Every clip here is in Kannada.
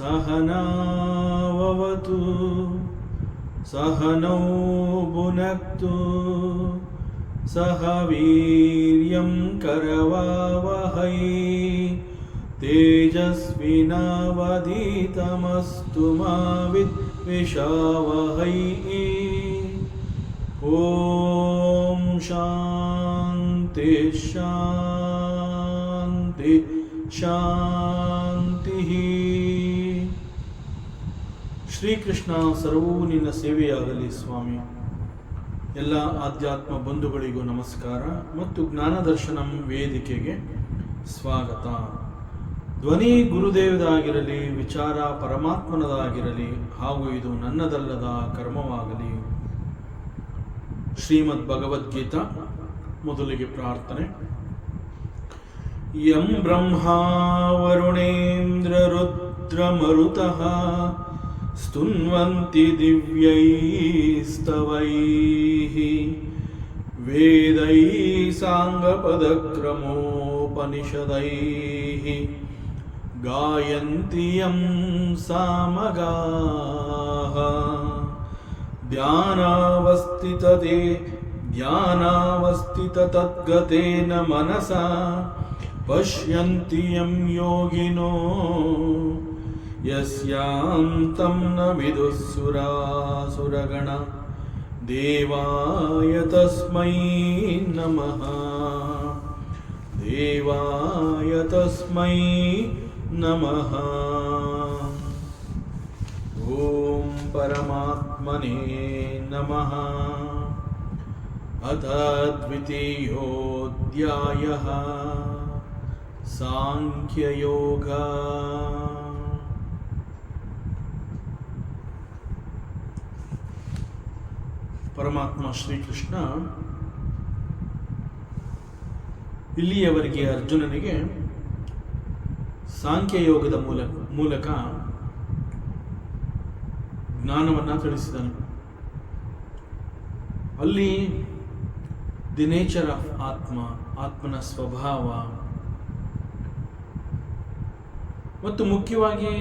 सहनावतु सहनौ भुनक्तु सह वीर्यं करवावहै तेजस्विनावधीतमस्तु मा विद्विषावहै। ॐ शान्ति शान्ति ಶಾಂತಿ. ಶ್ರೀಕೃಷ್ಣ ಸರ್ವೂ ನಿನ್ನ ಸೇವೆಯಾಗಲಿ ಸ್ವಾಮಿ. ಎಲ್ಲ ಆಧ್ಯಾತ್ಮ ಬಂಧುಗಳಿಗೂ ನಮಸ್ಕಾರ ಮತ್ತು ಜ್ಞಾನದರ್ಶನಂ ವೇದಿಕೆಗೆ ಸ್ವಾಗತ. ಧ್ವನಿ ಗುರುದೇವದಾಗಿರಲಿ, ವಿಚಾರ ಪರಮಾತ್ಮನದಾಗಿರಲಿ, ಹಾಗೂ ಇದು ನನ್ನದಲ್ಲದ ಕರ್ಮವಾಗಲಿ. ಶ್ರೀಮದ್ ಭಗವದ್ಗೀತಾ. ಮೊದಲಿಗೆ ಪ್ರಾರ್ಥನೆ. ಯಂ ಬ್ರಹ್ಮಾ ವರುಣೇಂದ್ರ ರುದ್ರಮರುತಃ ಸ್ತುನ್ವಂತಿ ದಿವ್ಯೈಸ್ತವೈಃ ವೇದೈಃ ಸಾಂಗಪದಕ್ರಮೋಪನಿಷದೈಃ ಗಾಯಂತಿ ಯಂ ಸಾಮಗಾಃ ಧ್ಯಾನಾವಸ್ಥಿತತದ್ಗತೇನ ಮನಸಾ ಪಶ್ಯಂತಿ ಯಂ ಯೋಗಿನೋ ಯಸ್ಯಾಂತಂ ನ ವಿದುಃಸುರಾಸುರಗಣ ದೇವಾಯ ತಸ್ಮೈ ನಮಃ. ದೇವಾಯ ತಸ್ಮೈ ನಮಃ. ಓಂ ಪರಮಾತ್ಮನೇ ನಮಃ. ಅಥ ದ್ವಿತೀಯೋಧ್ಯಾಯಃ ಸಾಂಖ್ಯಯೋಗ. ಪರಮಾತ್ಮ ಶ್ರೀಕೃಷ್ಣ ಇಲ್ಲಿಯವರೆಗೆ ಅರ್ಜುನನಿಗೆ ಸಾಂಖ್ಯಯೋಗದ ಮೂಲಕ ಜ್ಞಾನವನ್ನು ತಿಳಿಸಿದನು. ಅಲ್ಲಿ ದಿ ನೇಚರ್ ಆಫ್ ಆತ್ಮ, ಆತ್ಮನ ಸ್ವಭಾವ, ಮತ್ತು ಮುಖ್ಯವಾಗಿ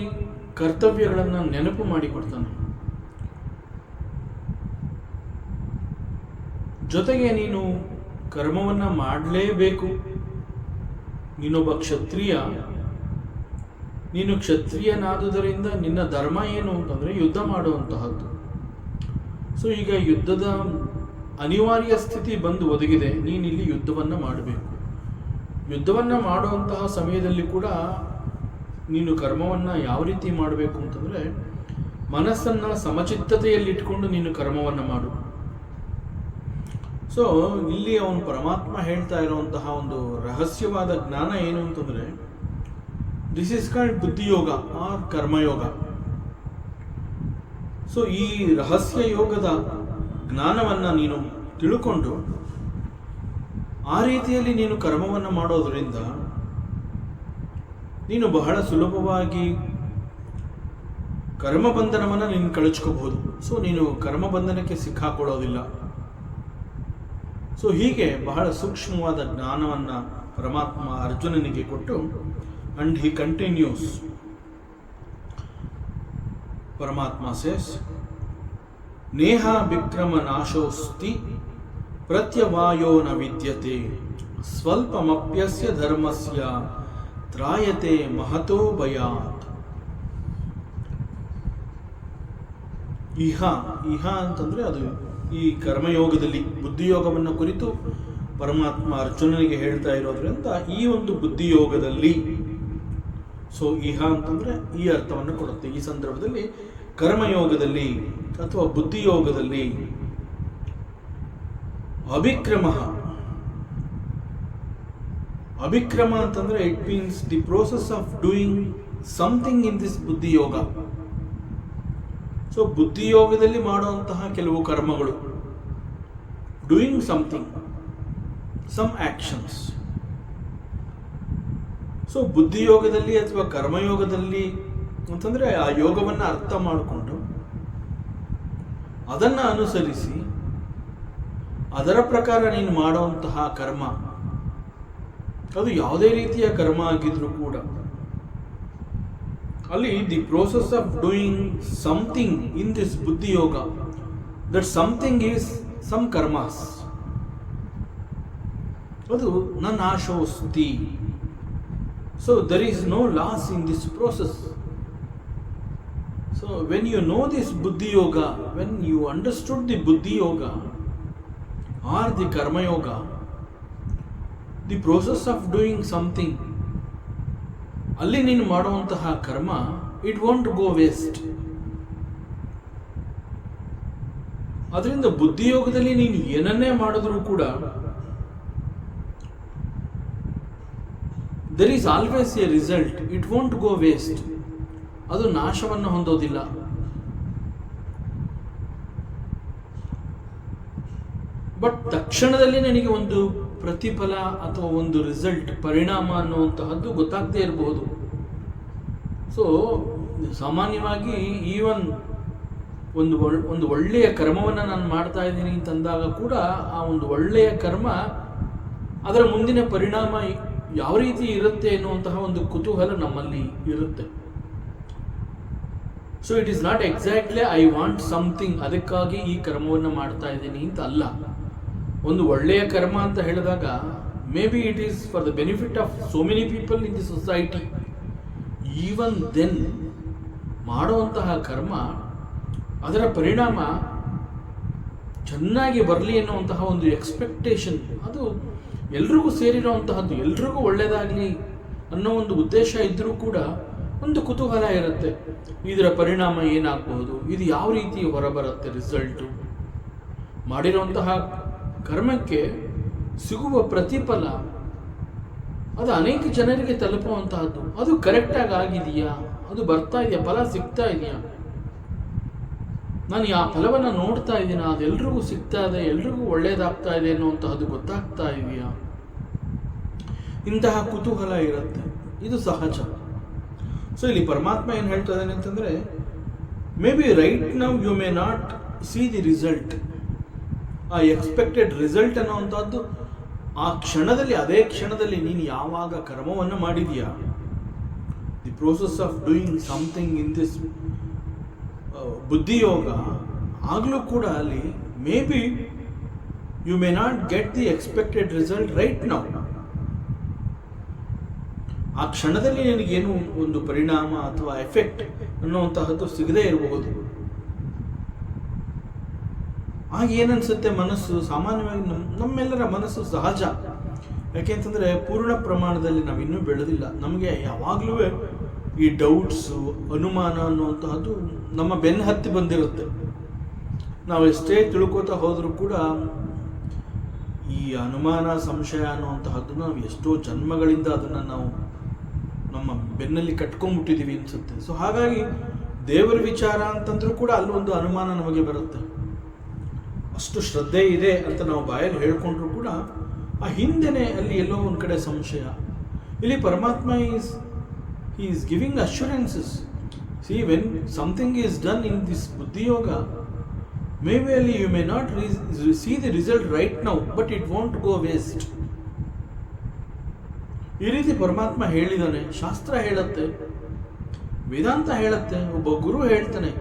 ಕರ್ತವ್ಯಗಳನ್ನು ನೆನಪು ಮಾಡಿಕೊಡ್ತಾನೆ. ಜೊತೆಗೆ ನೀನು ಕರ್ಮವನ್ನು ಮಾಡಲೇಬೇಕು. ನೀನೊಬ್ಬ ಕ್ಷತ್ರಿಯ. ನೀನು ಕ್ಷತ್ರಿಯನಾದುದರಿಂದ ನಿನ್ನ ಧರ್ಮ ಏನು ಅಂತಂದರೆ ಯುದ್ಧ ಮಾಡುವಂತಹದ್ದು. ಸೊ ಈಗ ಯುದ್ಧದ ಅನಿವಾರ್ಯ ಸ್ಥಿತಿ ಬಂದು ಒದಗಿದೆ. ನೀನಿಲ್ಲಿ ಯುದ್ಧವನ್ನು ಮಾಡಬೇಕು. ಯುದ್ಧವನ್ನು ಮಾಡುವಂತಹ ಸಮಯದಲ್ಲಿ ಕೂಡ ನೀನು ಕರ್ಮವನ್ನು ಯಾವ ರೀತಿ ಮಾಡಬೇಕು ಅಂತಂದರೆ ಮನಸ್ಸನ್ನು ಸಮಚಿತ್ತತೆಯಲ್ಲಿಟ್ಕೊಂಡು ನೀನು ಕರ್ಮವನ್ನು ಮಾಡು. ಸೊ ಇಲ್ಲಿ ಅವನು ಪರಮಾತ್ಮ ಹೇಳ್ತಾ ಇರುವಂತಹ ಒಂದು ರಹಸ್ಯವಾದ ಜ್ಞಾನ ಏನು ಅಂತಂದರೆ this is called buddhiyoga or karmayoga. So ಈ ರಹಸ್ಯ ಯೋಗದ ಜ್ಞಾನವನ್ನು ನೀನು ತಿಳ್ಕೊಂಡು ಆ ರೀತಿಯಲ್ಲಿ ನೀನು ಕರ್ಮವನ್ನು ಮಾಡೋದರಿಂದ ನೀನು ಬಹಳ ಸುಲಭವಾಗಿ ಕರ್ಮಬಂಧನವನ್ನು ನೀನು ಕಳಚ್ಕೋಬಹುದು. ಸೊ ನೀನು ಕರ್ಮಬಂಧನಕ್ಕೆ ಸಿಕ್ಕಾಕೊಳ್ಳೋದಿಲ್ಲ. ಸೊ ಹೀಗೆ ಬಹಳ ಸೂಕ್ಷ್ಮವಾದ ಜ್ಞಾನವನ್ನು ಪರಮಾತ್ಮ ಅರ್ಜುನನಿಗೆ ಕೊಟ್ಟು ಅಂಡ್ ಹಿ ಕಂಟಿನ್ಯೂಸ್. ಪರಮಾತ್ಮ ಸೇಸ್ ನೇಹ ವಿಕ್ರಮ ನಾಶೋಸ್ತಿ ಪ್ರತ್ಯವಾಯೋ ನ ವಿದ್ಯತೆ ಸ್ವಲ್ಪಮಪ್ಯಸ್ಯ ಧರ್ಮಸ್ಯ ತ್ರಾಯತೆ ಮಹತೋ ಭಯಾತ್. ಇಹ ಅಂತಂದರೆ ಅದು ಈ ಕರ್ಮಯೋಗದಲ್ಲಿ ಬುದ್ಧಿಯೋಗವನ್ನು ಕುರಿತು ಪರಮಾತ್ಮ ಅರ್ಜುನನಿಗೆ ಹೇಳ್ತಾ ಇರೋದ್ರಿಂದ ಈ ಒಂದು ಬುದ್ಧಿಯೋಗದಲ್ಲಿ ಸೊ ಇಹ ಅಂತಂದರೆ ಈ ಅರ್ಥವನ್ನು ಕೊಡುತ್ತೆ. ಈ ಸಂದರ್ಭದಲ್ಲಿ ಕರ್ಮಯೋಗದಲ್ಲಿ ಅಥವಾ ಬುದ್ಧಿಯೋಗದಲ್ಲಿ ಅಭಿಕ್ರಮ ಅಂತಂದರೆ it means the process of doing something in this buddhiyoga. So ಬುದ್ಧಿಯೋಗದಲ್ಲಿ ಮಾಡುವಂತಹ ಕೆಲವು ಕರ್ಮಗಳು, doing something, some actions. So ಬುದ್ಧಿಯೋಗದಲ್ಲಿ ಅಥವಾ ಕರ್ಮಯೋಗದಲ್ಲಿ ಅಂತಂದರೆ ಆ ಯೋಗವನ್ನು ಅರ್ಥ ಮಾಡಿಕೊಂಡು ಅದನ್ನು ಅನುಸರಿಸಿ ಅದರ ಪ್ರಕಾರ ನೀನು ಮಾಡುವಂತಹ ಕರ್ಮ, ಅದು ಯಾವುದೇ ರೀತಿಯ ಕರ್ಮ ಆಗಿದ್ರೂ ಕೂಡ ಅಲ್ಲಿ the process of doing something in this buddhiyoga, that something is some karmas, ಅದು ನನ್ನ ಆಶೋಸ್ತಿ. So there is no loss in this process. So when you know this Buddhi Yoga, when you understood the Buddhi Yoga or the Karma Yoga, the process of doing something, ಅಲ್ಲಿ ನೀನು ಮಾಡುವಂತಹ ಕರ್ಮ, it won't go waste. ಅದರಿಂದ ಬುದ್ಧಿಯೋಗದಲ್ಲಿ ನೀನು ಏನನ್ನೇ ಮಾಡಿದ್ರೂ ಕೂಡ there is always a result, it won't go waste. ಅದು ನಾಶವನ್ನು ಹೊಂದೋದಿಲ್ಲ. ಬಟ್ ತಕ್ಷಣದಲ್ಲಿ ನನಗೆ ಒಂದು ಪ್ರತಿಫಲ ಅಥವಾ ಒಂದು ರಿಸಲ್ಟ್, ಪರಿಣಾಮ ಅನ್ನುವಂತಹದ್ದು ಗೊತ್ತಾಗದೇ ಇರಬಹುದು. ಸೊ ಸಾಮಾನ್ಯವಾಗಿ ಈವನ್ ಒಂದು ಒಳ್ಳೆಯ ಕರ್ಮವನ್ನು ನಾನು ಮಾಡ್ತಾ ಇದ್ದೀನಿ ಅಂತಂದಾಗ ಕೂಡ ಆ ಒಂದು ಒಳ್ಳೆಯ ಕರ್ಮ ಅದರ ಮುಂದಿನ ಪರಿಣಾಮ ಯಾವ ರೀತಿ ಇರುತ್ತೆ ಎನ್ನುವಂತಹ ಒಂದು ಕುತೂಹಲ ನಮ್ಮಲ್ಲಿ ಇರುತ್ತೆ. So it is not exactly I want something, ಅದಕ್ಕಾಗಿ ಈ ಕರ್ಮವನ್ನು ಮಾಡ್ತಾ ಇದ್ದೀನಿ ಅಂತ ಅಲ್ಲ. ಒಂದು ಒಳ್ಳೆಯ ಕರ್ಮ ಅಂತ ಹೇಳಿದಾಗ may be it is for the benefit of so many people in the society. Even then ಮಾಡುವಂತಹ ಕರ್ಮ ಅದರ ಪರಿಣಾಮ ಚೆನ್ನಾಗಿ ಬರಲಿ ಎನ್ನುವಂತಹ ಒಂದು ಎಕ್ಸ್ಪೆಕ್ಟೇಷನ್, ಅದು ಎಲ್ರಿಗೂ ಸೇರಿರುವಂತಹದ್ದು, ಎಲ್ರಿಗೂ ಒಳ್ಳೆಯದಾಗಲಿ ಅನ್ನೋ ಒಂದು ಉದ್ದೇಶ ಇದ್ದರೂ ಕೂಡ ಒಂದು ಕುತೂಹಲ ಇರುತ್ತೆ. ಇದರ ಪರಿಣಾಮ ಏನಾಗಬಹುದು, ಇದು ಯಾವ ರೀತಿ ಹೊರಬರುತ್ತೆ ರಿಸಲ್ಟು, ಮಾಡಿರುವಂತಹ ಕರ್ಮಕ್ಕೆ ಸಿಗುವ ಪ್ರತಿಫಲ ಅದು ಅನೇಕ ಜನರಿಗೆ ತಲುಪುವಂತಹದ್ದು, ಅದು ಕರೆಕ್ಟಾಗಿ ಆಗಿದೆಯಾ, ಅದು ಬರ್ತಾ ಇದೆಯಾ, ಫಲ ಸಿಗ್ತಾ ಇದೆಯಾ, ನಾನು ಆ ಫಲವನ್ನು ನೋಡ್ತಾ ಇದ್ದೀನ, ಅದು ಎಲ್ರಿಗೂ ಸಿಗ್ತಾ ಇದೆ, ಎಲ್ರಿಗೂ ಒಳ್ಳೇದಾಗ್ತಾ ಇದೆ ಅನ್ನುವಂತಹದ್ದು ಗೊತ್ತಾಗ್ತಾ ಇದೆಯಾ, ಇಂತಹ ಕುತೂಹಲ ಇರುತ್ತೆ. ಇದು ಸಹಜ. ಸೊ ಇಲ್ಲಿ ಪರಮಾತ್ಮ ಏನು ಹೇಳ್ತಾ ಇದ್ದಾನೆ ಅಂತಂದರೆ, maybe right now you may not see the result, ಆ ಎಕ್ಸ್ಪೆಕ್ಟೆಡ್ ರಿಸಲ್ಟ್ ಅನ್ನುವಂಥದ್ದು ಆ ಕ್ಷಣದಲ್ಲಿ, ಅದೇ ಕ್ಷಣದಲ್ಲಿ ನೀನು ಯಾವಾಗ ಕರ್ಮವನ್ನು ಮಾಡಿದೀಯಾ, the process of doing something in this buddhiyoga, ಆಗಲೂ ಕೂಡ ಅಲ್ಲಿ maybe you may not get the expected result right now. ಆ ಕ್ಷಣದಲ್ಲಿ ನಿನಗೇನು ಒಂದು ಪರಿಣಾಮ ಅಥವಾ ಎಫೆಕ್ಟ್ ಅನ್ನುವಂತಹದ್ದು ಸಿಗದೇ ಇರಬಹುದು. ಆಗ ಏನನ್ಸುತ್ತೆ, ಮನಸ್ಸು ಸಾಮಾನ್ಯವಾಗಿ ನಮ್ಮೆಲ್ಲರ ಮನಸ್ಸು ಸಹಜ. ಯಾಕೆಂತಂದರೆ ಪೂರ್ಣ ಪ್ರಮಾಣದಲ್ಲಿ ನಾವಿನ್ನೂ ಬೆಳೆದಿಲ್ಲ. ನಮಗೆ ಯಾವಾಗಲೂ ಈ ಡೌಟ್ಸು, ಅನುಮಾನ ಅನ್ನುವಂತಹದ್ದು ನಮ್ಮ ಬೆನ್ನು ಹತ್ತಿ ಬಂದಿರುತ್ತೆ. ನಾವು ಎಷ್ಟೇ ತಿಳ್ಕೋತಾ ಹೋದರೂ ಕೂಡ ಈ ಅನುಮಾನ, ಸಂಶಯ ಅನ್ನುವಂತಹದ್ದು ನಾವು ಎಷ್ಟೋ ಜನ್ಮಗಳಿಂದ ಅದನ್ನು ನಾವು ನಮ್ಮ ಬೆನ್ನಲ್ಲಿ ಕಟ್ಕೊಂಡ್ಬಿಟ್ಟಿದ್ದೀವಿ ಅನಿಸುತ್ತೆ. ಸೊ ಹಾಗಾಗಿ ದೇವರ ವಿಚಾರ ಅಂತಂದ್ರೂ ಕೂಡ ಅಲ್ಲೊಂದು ಅನುಮಾನ ನಮಗೆ ಬರುತ್ತೆ. ಅಷ್ಟು ಶ್ರದ್ಧೆ ಇದೆ ಅಂತ ನಾವು ಬಾಯಲ್ಲಿ ಹೇಳ್ಕೊಂಡ್ರೂ ಕೂಡ ಆ ಹಿಂದೆನೇ ಅಲ್ಲಿ ಎಲ್ಲೋ ಒಂದು ಕಡೆ ಸಂಶಯ. ಇಲ್ಲಿ ಪರಮಾತ್ಮ he is giving assurances. See, when something is done in this buddhi yoga, maybe you may not see the result right now, but it won't go waste. ಈ ರೀತಿ ಪರಮಾತ್ಮ ಹೇಳಿದಾನೆ, ಶಾಸ್ತ್ರ ಹೇಳುತ್ತೆ, ವೇದಾಂತ ಹೇಳುತ್ತೆ, ಒಬ್ಬ ಗುರು ಹೇಳ್ತಾನೆ,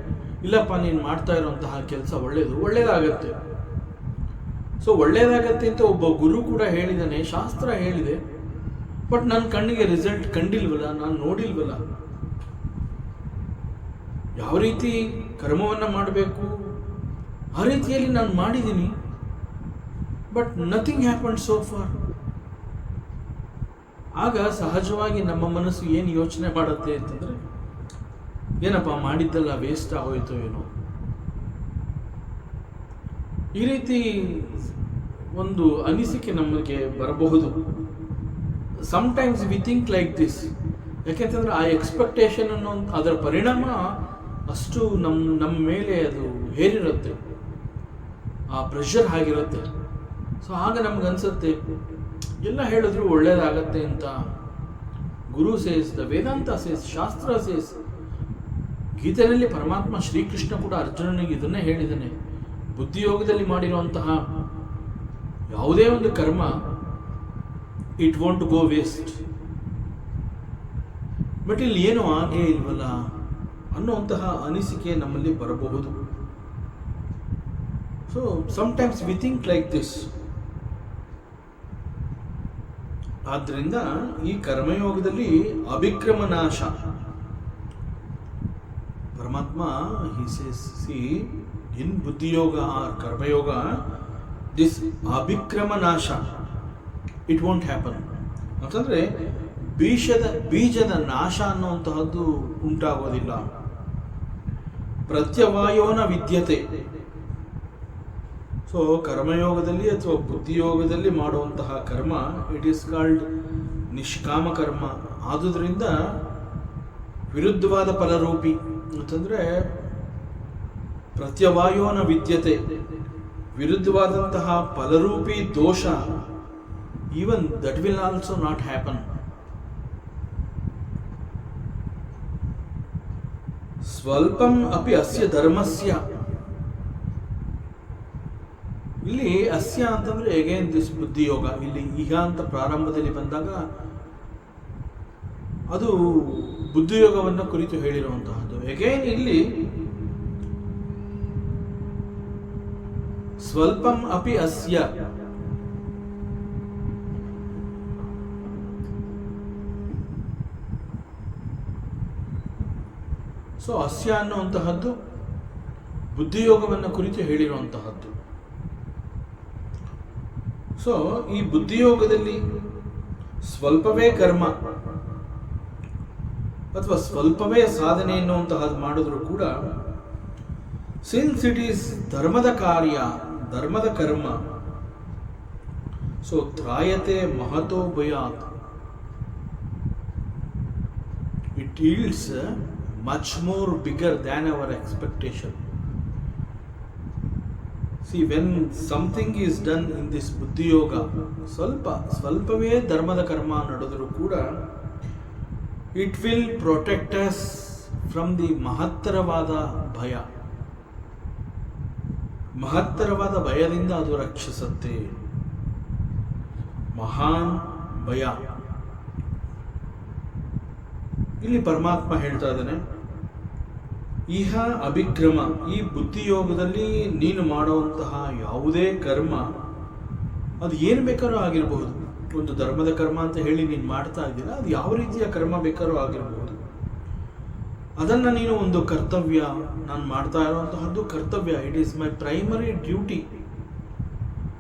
ಇಲ್ಲಪ್ಪ ನೀನು ಮಾಡ್ತಾ ಇರುವಂತಹ ಕೆಲಸ ಒಳ್ಳೇದಾಗತ್ತೆ. ಸೊ ಒಳ್ಳೇದಾಗತ್ತೆ ಅಂತ ಒಬ್ಬ ಗುರು ಕೂಡ ಹೇಳಿದಾನೆ, ಶಾಸ್ತ್ರ ಹೇಳಿದೆ. ಬಟ್ ನನ್ನ ಕಣ್ಣಿಗೆ ರಿಸಲ್ಟ್ ಕಂಡಿಲ್ವಲ್ಲ, ನಾನು ನೋಡಿಲ್ವಲ್ಲ. ಯಾವ ರೀತಿ ಕರ್ಮವನ್ನು ಮಾಡಬೇಕು ಆ ರೀತಿಯಲ್ಲಿ ನಾನು ಮಾಡಿದ್ದೀನಿ, but nothing happen so for. ಆಗ ಸಹಜವಾಗಿ ನಮ್ಮ ಮನಸ್ಸು ಏನು ಯೋಚನೆ ಮಾಡುತ್ತೆ ಅಂತಂದರೆ, ಏನಪ್ಪ ಮಾಡಿದ್ದೆಲ್ಲ ವೇಸ್ಟ್ ಆಗೋಯ್ತು ಏನೋ. ಈ ರೀತಿ ಒಂದು ಅನಿಸಿಕೆ ನಮಗೆ ಬರಬಹುದು. Sometimes we think like this. ಯಾಕೆಂತಂದ್ರೆ ಆ ಎಕ್ಸ್ಪೆಕ್ಟೇಷನ್ ಅನ್ನೋ ಅದರ ಪರಿಣಾಮ ಅಷ್ಟು ನಮ್ಮ ಮೇಲೆ ಅದು ಹೇರಿರುತ್ತೆ, ಆ ಪ್ರೆಷರ್ ಆಗಿರುತ್ತೆ. ಸೊ ಆಗ ನಮ್ಗನ್ಸುತ್ತೆ ಎಲ್ಲ ಹೇಳಿದ್ರು ಒಳ್ಳೇದಾಗತ್ತೆ ಅಂತ. ಗುರು ಸೇಸ್, ದ ವೇದಾಂತ ಸೇಸ್, ಶಾಸ್ತ್ರ ಸೇಸ್. ಗೀತೆಯಲ್ಲಿ ಪರಮಾತ್ಮ ಶ್ರೀಕೃಷ್ಣ ಕೂಡ ಅರ್ಜುನನಿಗೆ ಇದನ್ನೇ ಹೇಳಿದ್ದಾನೆ, ಬುದ್ಧಿಯೋಗದಲ್ಲಿ ಮಾಡಿರುವಂತಹ ಯಾವುದೇ ಒಂದು ಕರ್ಮ it want go waste. But ಇಲ್ಲಿ ಏನೋ ಆಗೇ ಇಲ್ವಲ್ಲ ಅನ್ನುವಂತಹ ಅನಿಸಿಕೆ ನಮ್ಮಲ್ಲಿ ಬರಬಹುದು. So sometimes we think like this. ಆದ್ದರಿಂದ ಈ ಕರ್ಮಯೋಗದಲ್ಲಿ ಅಭಿಕ್ರಮ ನಾಶ, ಪರಮಾತ್ಮ he says, see, in buddhiyoga or karmayoga, this ಅಭಿಕ್ರಮ ನಾಶ ಇಟ್ ವೋಂಟ್ ಹ್ಯಾಪನ್. ಅಂತಂದ್ರೆ ಬೀಜದ ನಾಶ ಅನ್ನುವಂತಹದ್ದು ಉಂಟಾಗೋದಿಲ್ಲ. ಪ್ರತ್ಯವಾಯೋನ ವಿದ್ಯತೆ. ಸೊ ಕರ್ಮಯೋಗದಲ್ಲಿ ಅಥವಾ ಬುದ್ಧಿಯೋಗದಲ್ಲಿ ಮಾಡುವಂತಹ ಕರ್ಮ ಇಟ್ ಈಸ್ ಕಾಲ್ಡ್ ನಿಷ್ಕಾಮ ಕರ್ಮ. ಆದುದರಿಂದ ವಿರುದ್ಧವಾದ ಫಲರೂಪಿ ಅಂತಂದರೆ ಪ್ರತ್ಯವಾಯೋನ ವಿದ್ಯತೆ, ವಿರುದ್ಧವಾದಂತಹ ಫಲರೂಪಿ ದೋಷ, even that will also not happen. ಸ್ವಲ್ಪಂ ಅಪಿ ಅಸ್ಯ ಧರ್ಮಸ್ಯ. ಇಲ್ಲಿ ಅಸ್ಯ ಅಂತಂದ್ರೆ ಅಗೇನ್ ದಿಸ್ ಬುದ್ಧಿಯೋಗ. ಇಲ್ಲಿ ಈಗ ಅಂತ ಪ್ರಾರಂಭದಲ್ಲಿ ಬಂದಾಗ ಅದು ಬುದ್ಧಿಯೋಗವನ್ನು ಕುರಿತು ಹೇಳಿರುವಂತಹದ್ದು. ಅಗೇನ್ ಇಲ್ಲಿ ಸ್ವಲ್ಪಂ ಅಪಿ ಅಸ್ಯ, ಸೊ ಅಸ್ಯ ಅನ್ನುವಂತಹದ್ದು ಬುದ್ಧಿಯೋಗವನ್ನು ಕುರಿತು ಹೇಳಿರುವಂತಹದ್ದು. ಸೊ ಈ ಬುದ್ಧಿಯೋಗದಲ್ಲಿ ಸ್ವಲ್ಪವೇ ಕರ್ಮ ಅಥವಾ ಸ್ವಲ್ಪವೇ ಸಾಧನೆ ಎನ್ನುವಂತಹದ್ದು ಮಾಡಿದ್ರು ಕೂಡ, ಸಿನ್ಸ್ ಇಟ್ ಈಸ್ ಧರ್ಮದ ಕಾರ್ಯ, ಧರ್ಮದ ಕರ್ಮ, ಸೊ ತ್ರಾಯತೆ ಮಹತೋ ಭಯಾತ್, it yields much more bigger than our expectation. See, when something is done in this buddhi yoga, ಸ್ವಲ್ಪವೇ ಧರ್ಮದ ಕರ್ಮ ನಡೆದರೂ ಕೂಡ it will protect us from the ಮಹತ್ತರವಾದ ಭಯ. ಮಹತ್ತರವಾದ ಭಯದಿಂದ ಅದು ರಕ್ಷಿಸುತ್ತೆ. ಮಹಾನ್ ಭಯ. ಇಲ್ಲಿ ಪರಮಾತ್ಮ ಹೇಳ್ತಾ ಇದ್ದಾನೆ, ಇಹ ಅಭಿಕ್ರಮ, ಈ ಬುದ್ಧಿಯೋಗದಲ್ಲಿ ನೀನು ಮಾಡುವಂತಹ ಯಾವುದೇ ಕರ್ಮ ಅದು ಏನು ಬೇಕಾದ್ರೂ ಆಗಿರಬಹುದು. ಒಂದು ಧರ್ಮದ ಕರ್ಮ ಅಂತ ಹೇಳಿ ನೀನು ಮಾಡ್ತಾ ಇದ್ದೀರಾ, ಅದು ಯಾವ ರೀತಿಯ ಕರ್ಮ ಬೇಕಾದ್ರೂ ಆಗಿರಬಹುದು. ಅದನ್ನು ನೀನು ಒಂದು ಕರ್ತವ್ಯ, ನಾನು ಮಾಡ್ತಾ ಇರುವಂತಹದ್ದು ಕರ್ತವ್ಯ, it is my primary duty.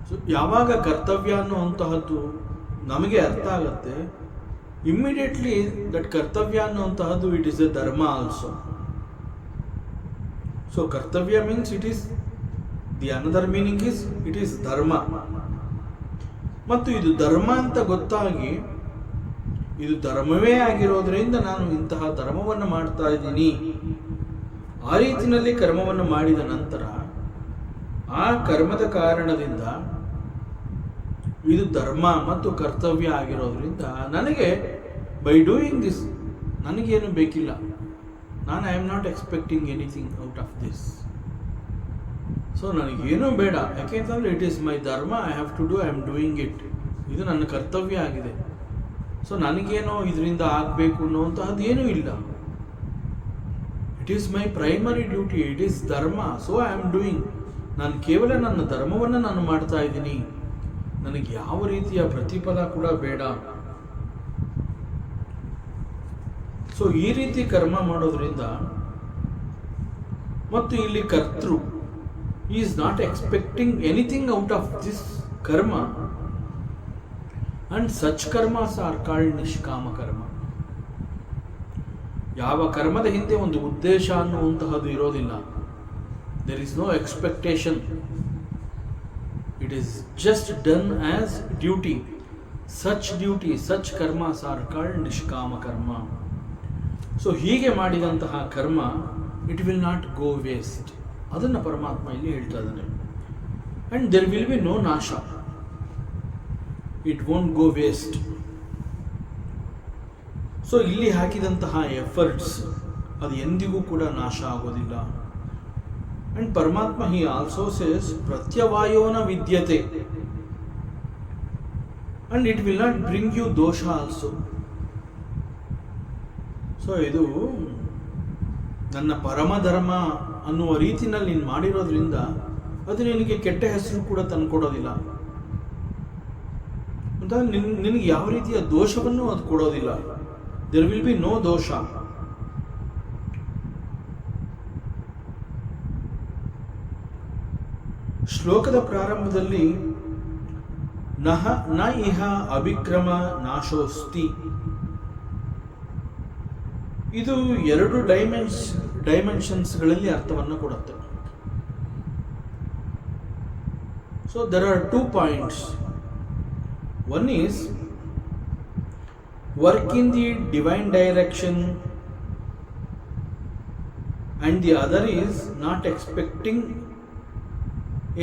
So ಯಾವಾಗ ಕರ್ತವ್ಯ ಅನ್ನುವಂತಹದ್ದು ನಮಗೆ ಅರ್ಥ ಆಗತ್ತೆ, ಇಮ್ಮಿಡಿಯೇಟ್ಲಿ ದಟ್ ಕರ್ತವ್ಯ ಅನ್ನುವಂತಹದ್ದು ಇಟ್ ಈಸ್ ಎ ಧರ್ಮ ಆಲ್ಸೋ. ಸೊ ಕರ್ತವ್ಯ means it is the another meaning is it is ಧರ್ಮ. ಮತ್ತು ಇದು ಧರ್ಮ ಅಂತ ಗೊತ್ತಾಗಿ, ಇದು ಧರ್ಮವೇ ಆಗಿರೋದ್ರಿಂದ ನಾನು ಇಂತಹ ಧರ್ಮವನ್ನು ಮಾಡ್ತಾ ಇದ್ದೀನಿ, ಆ ರೀತಿಯಲ್ಲಿ ಕರ್ಮವನ್ನು ಮಾಡಿದ ನಂತರ ಆ ಕರ್ಮದ ಕಾರಣದಿಂದ ಇದು ಧರ್ಮ ಮತ್ತು ಕರ್ತವ್ಯ ಆಗಿರೋದ್ರಿಂದ ನನಗೆ ಬೈ ಡೂಯಿಂಗ್ ದಿಸ್ ನನಗೇನು ಬೇಕಿಲ್ಲ, ನಾನು I am not expecting anything out of this. So ನನಗೇನೂ ಬೇಡ, ಯಾಕೆಂತಂದರೆ ಇಟ್ ಈಸ್ ಮೈ ಧರ್ಮ, I have to do, I am doing it, ಇದು ನನ್ನ ಕರ್ತವ್ಯ ಆಗಿದೆ. ಸೊ ನನಗೇನೋ ಇದರಿಂದ ಆಗಬೇಕು ಅನ್ನೋಂತಹದ್ದು ಏನೂ ಇಲ್ಲ. It is my primary duty, it is ಧರ್ಮ, ಸೊ ಐ ಆಮ್ ಡೂಯಿಂಗ್. ನಾನು ಕೇವಲ ನನ್ನ ಧರ್ಮವನ್ನು ನಾನು ಮಾಡ್ತಾ ಇದ್ದೀನಿ, ನನಗೆ ಯಾವ ರೀತಿಯ ಪ್ರತಿಫಲ ಕೂಡ ಬೇಡ. ಸೊ ಈ ರೀತಿ ಕರ್ಮ ಮಾಡೋದ್ರಿಂದ, ಮತ್ತು ಇಲ್ಲಿ ಕರ್ತೃ is not expecting anything out of this karma. And such karmas are called nishkama karma. ಯಾವ ಕರ್ಮದ ಹಿಂದೆ ಒಂದು ಉದ್ದೇಶ ಅನ್ನುವಂತಹದ್ದು ಇರೋದಿಲ್ಲ. There is no expectation. It is just done as duty. Such karmas are called nishkama karma. So ಹೀಗೆ ಮಾಡಿದಂತಹ ಕರ್ಮ it will not go waste. ಅದನ್ನು ಪರಮಾತ್ಮ ಇಲ್ಲಿ ಹೇಳ್ತಾ ಇದ್ದಾನೆ. And there will be no nasha. It won't go waste. So ಇಲ್ಲಿ ಹಾಕಿದಂತಹ ಎಫರ್ಟ್ಸ್ ಅದು ಎಂದಿಗೂ ಕೂಡ ನಾಶ ಆಗೋದಿಲ್ಲ. ಅಂಡ್ ಪರಮಾತ್ಮ ಹಿ ಆಲ್ಸೋ ಸೇಸ್ ಪ್ರತ್ಯವಾಯೋನ ವಿದ್ಯತೆ and it will not bring you ದೋಷ ಆಲ್ಸೋ. ಸೊ ಇದು ನನ್ನ ಪರಮಧರ್ಮ ಅನ್ನುವ ರೀತಿನಲ್ಲಿ ನೀನು ಮಾಡಿರೋದ್ರಿಂದ ಅದು ನಿನಗೆ ಕೆಟ್ಟ ಹೆಸರು ಕೂಡ ತಂದುಕೊಡೋದಿಲ್ಲ ಅಂತ. ನಿನಗೆ ಯಾವ ರೀತಿಯ ದೋಷವನ್ನು ಅದು ಕೊಡೋದಿಲ್ಲ. ದೇರ್ ವಿಲ್ ಬಿ ನೋ ದೋಷ. ಶ್ಲೋಕದ ಪ್ರಾರಂಭದಲ್ಲಿ ನ ಇಹ ಅಭಿಕ್ರಮ ನಾಶೋಸ್ತಿ, ಇದು ಎರಡು ಡೈಮೆನ್ಷನ್ಸ್ಗಳಲ್ಲಿ ಅರ್ಥವನ್ನು ಕೊಡುತ್ತೆ. So there are 2 points. One is work in the divine direction and the other is not expecting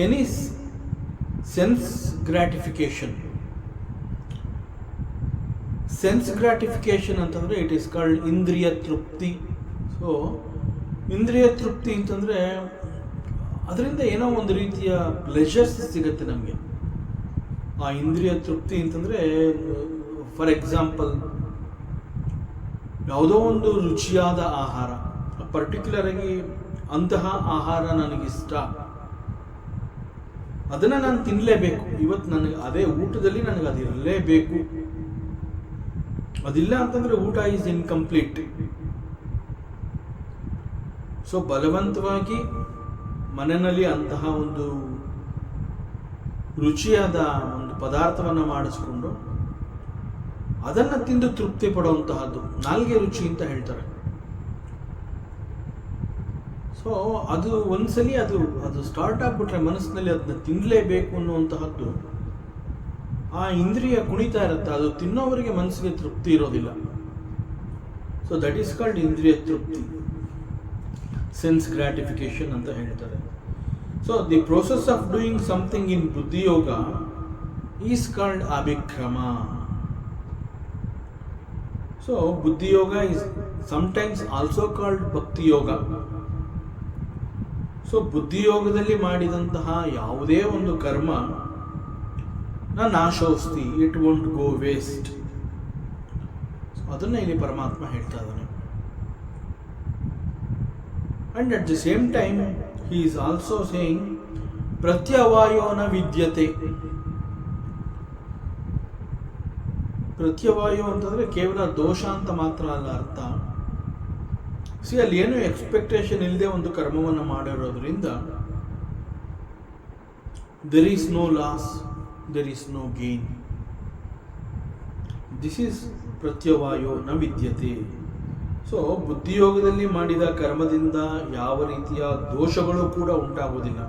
any sense gratification. Sense gratification ಅಂತಂದರೆ ಇಟ್ ಈಸ್ ಕಾಲ್ಡ್ ಇಂದ್ರಿಯ ತೃಪ್ತಿ. ಸೊ ಇಂದ್ರಿಯ ತೃಪ್ತಿ ಅಂತಂದರೆ ಅದರಿಂದ ಏನೋ ಒಂದು ರೀತಿಯ ಪ್ಲೆಷರ್ಸ್ ಸಿಗುತ್ತೆ ನಮಗೆ. ಆ ಇಂದ್ರಿಯ ತೃಪ್ತಿ ಅಂತಂದರೆ ಫಾರ್ ಎಕ್ಸಾಂಪಲ್ ಯಾವುದೋ ಒಂದು ರುಚಿಯಾದ ಆಹಾರ, ಪರ್ಟಿಕ್ಯುಲರ್ ಆಗಿ ಅಂತಹ ಆಹಾರ ನನಗಿಷ್ಟ, ಅದನ್ನು ನಾನು ತಿನ್ನಲೇಬೇಕು. ಇವತ್ತು ನನಗೆ ಅದೇ ಊಟದಲ್ಲಿ ನನಗೆ ಅದು ಇರಲೇಬೇಕು. ಅದಿಲ್ಲ ಅಂತಂದರೆ ಊಟ ಈಸ್ ಇನ್ಕಂಪ್ಲೀಟ್. ಸೊ ಬಲವಂತವಾಗಿ ಮನೆಯಲ್ಲಿ ಅಂತಹ ಒಂದು ರುಚಿಯಾದ ಒಂದು ಪದಾರ್ಥವನ್ನು ಮಾಡಿಸ್ಕೊಂಡು ಅದನ್ನು ತಿಂದು ತೃಪ್ತಿ ಪಡುವಂತಹದ್ದು ನಾಲ್ಗೆ ರುಚಿ ಅಂತ ಹೇಳ್ತಾರೆ. ಸೊ ಅದು ಒಂದ್ಸಲಿ ಅದು ಸ್ಟಾರ್ಟ್ ಆಗ್ಬಿಟ್ರೆ ಮನಸ್ಸಿನಲ್ಲಿ ಅದನ್ನ ತಿನ್ನಲೇಬೇಕು ಅನ್ನುವಂತಹದ್ದು ಆ ಇಂದ್ರಿಯ ಕುಣಿತಾ ಇರುತ್ತೆ. ಅದು ತಿನ್ನೋವರಿಗೆ ಮನಸ್ಸಿಗೆ ತೃಪ್ತಿ ಇರೋದಿಲ್ಲ. ಸೊ ದಟ್ ಈಸ್ ಕಾಲ್ಡ್ ಇಂದ್ರಿಯ ತೃಪ್ತಿ, ಸೆನ್ಸ್ ಗ್ರಾಟಿಫಿಕೇಶನ್ ಅಂತ ಹೇಳ್ತಾರೆ. So the process of doing something in buddhi yoga is called abhikrama. So buddhi yoga is sometimes also called bhakti yoga. So ಬುದ್ಧಿಯೋಗದಲ್ಲಿ ಮಾಡಿದಂತಹ ಯಾವುದೇ ಒಂದು ಕರ್ಮ ನಾಶೋಸ್ತಿ, ಇಟ್ ವೋಂಟ್ ಗೋ ವೇಸ್ಟ್. ಅದನ್ನ ಇಲ್ಲಿ ಪರಮಾತ್ಮ ಹೇಳ್ತಾ ಇದ್ದಾನೆ. And at the same time he is also saying ಪ್ರತ್ಯವಾಯೋನ ವಿದ್ಯತೆ. ಪ್ರತ್ಯವಾಯು ಅಂತಂದ್ರೆ ಕೇವಲ ದೋಷ ಅಂತ ಮಾತ್ರ ಅಲ್ಲ ಅರ್ಥ. ಅಲ್ಲಿ ಏನು ಎಕ್ಸ್ಪೆಕ್ಟೇಷನ್ ಇಲ್ಲದೆ ಒಂದು ಕರ್ಮವನ್ನು ಮಾಡಿರೋದ್ರಿಂದ there is no loss, there is no gain. This is pratyavayo na vidyate. So ಬುದ್ಧಿಯೋಗದಲ್ಲಿ ಮಾಡಿದ ಕರ್ಮದಿಂದ ಯಾವ ರೀತಿಯ ದೋಷಗಳು ಕೂಡ ಉಂಟಾಗುವುದಿಲ್ಲ.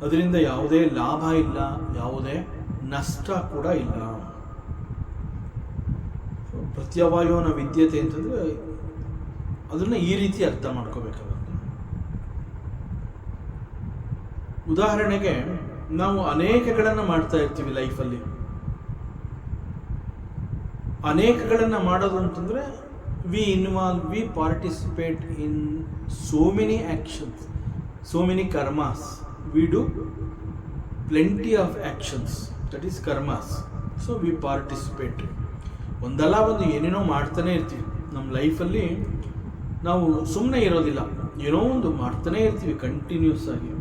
ಅದರಿಂದ ಯಾವುದೇ ಲಾಭ ಇಲ್ಲ, ಯಾವುದೇ ನಷ್ಟ ಕೂಡ ಇಲ್ಲ. ಸೊ ಪ್ರತ್ಯವಾಯೋನ ವಿದ್ಯತೆ ಅಂತಂದರೆ ಅದನ್ನು ಈ ರೀತಿ ಅರ್ಥ ಮಾಡ್ಕೋಬೇಕಾಗುತ್ತೆ. ಉದಾಹರಣೆಗೆ ನಾವು ಅನೇಕಗಳನ್ನು ಮಾಡ್ತಾ ಇರ್ತೀವಿ ಲೈಫಲ್ಲಿ. ಅನೇಕಗಳನ್ನು ಮಾಡೋದು ಅಂತಂದರೆ we participate in so many actions, so many karmas. We do plenty of actions, that is karmas. So we participate. ಒಂದಲ್ಲ ಒಂದು ಏನೇನೋ ಮಾಡ್ತಾನೆ ಇರ್ತೀವಿ ನಮ್ಮ ಲೈಫಲ್ಲಿ. ನಾವು ಸುಮ್ಮನೆ ಇರೋದಿಲ್ಲ, ಏನೋ ಒಂದು ಮಾಡ್ತಾನೆ ಇರ್ತೀವಿ ಕಂಟಿನ್ಯೂಸ್ ಆಗಿ.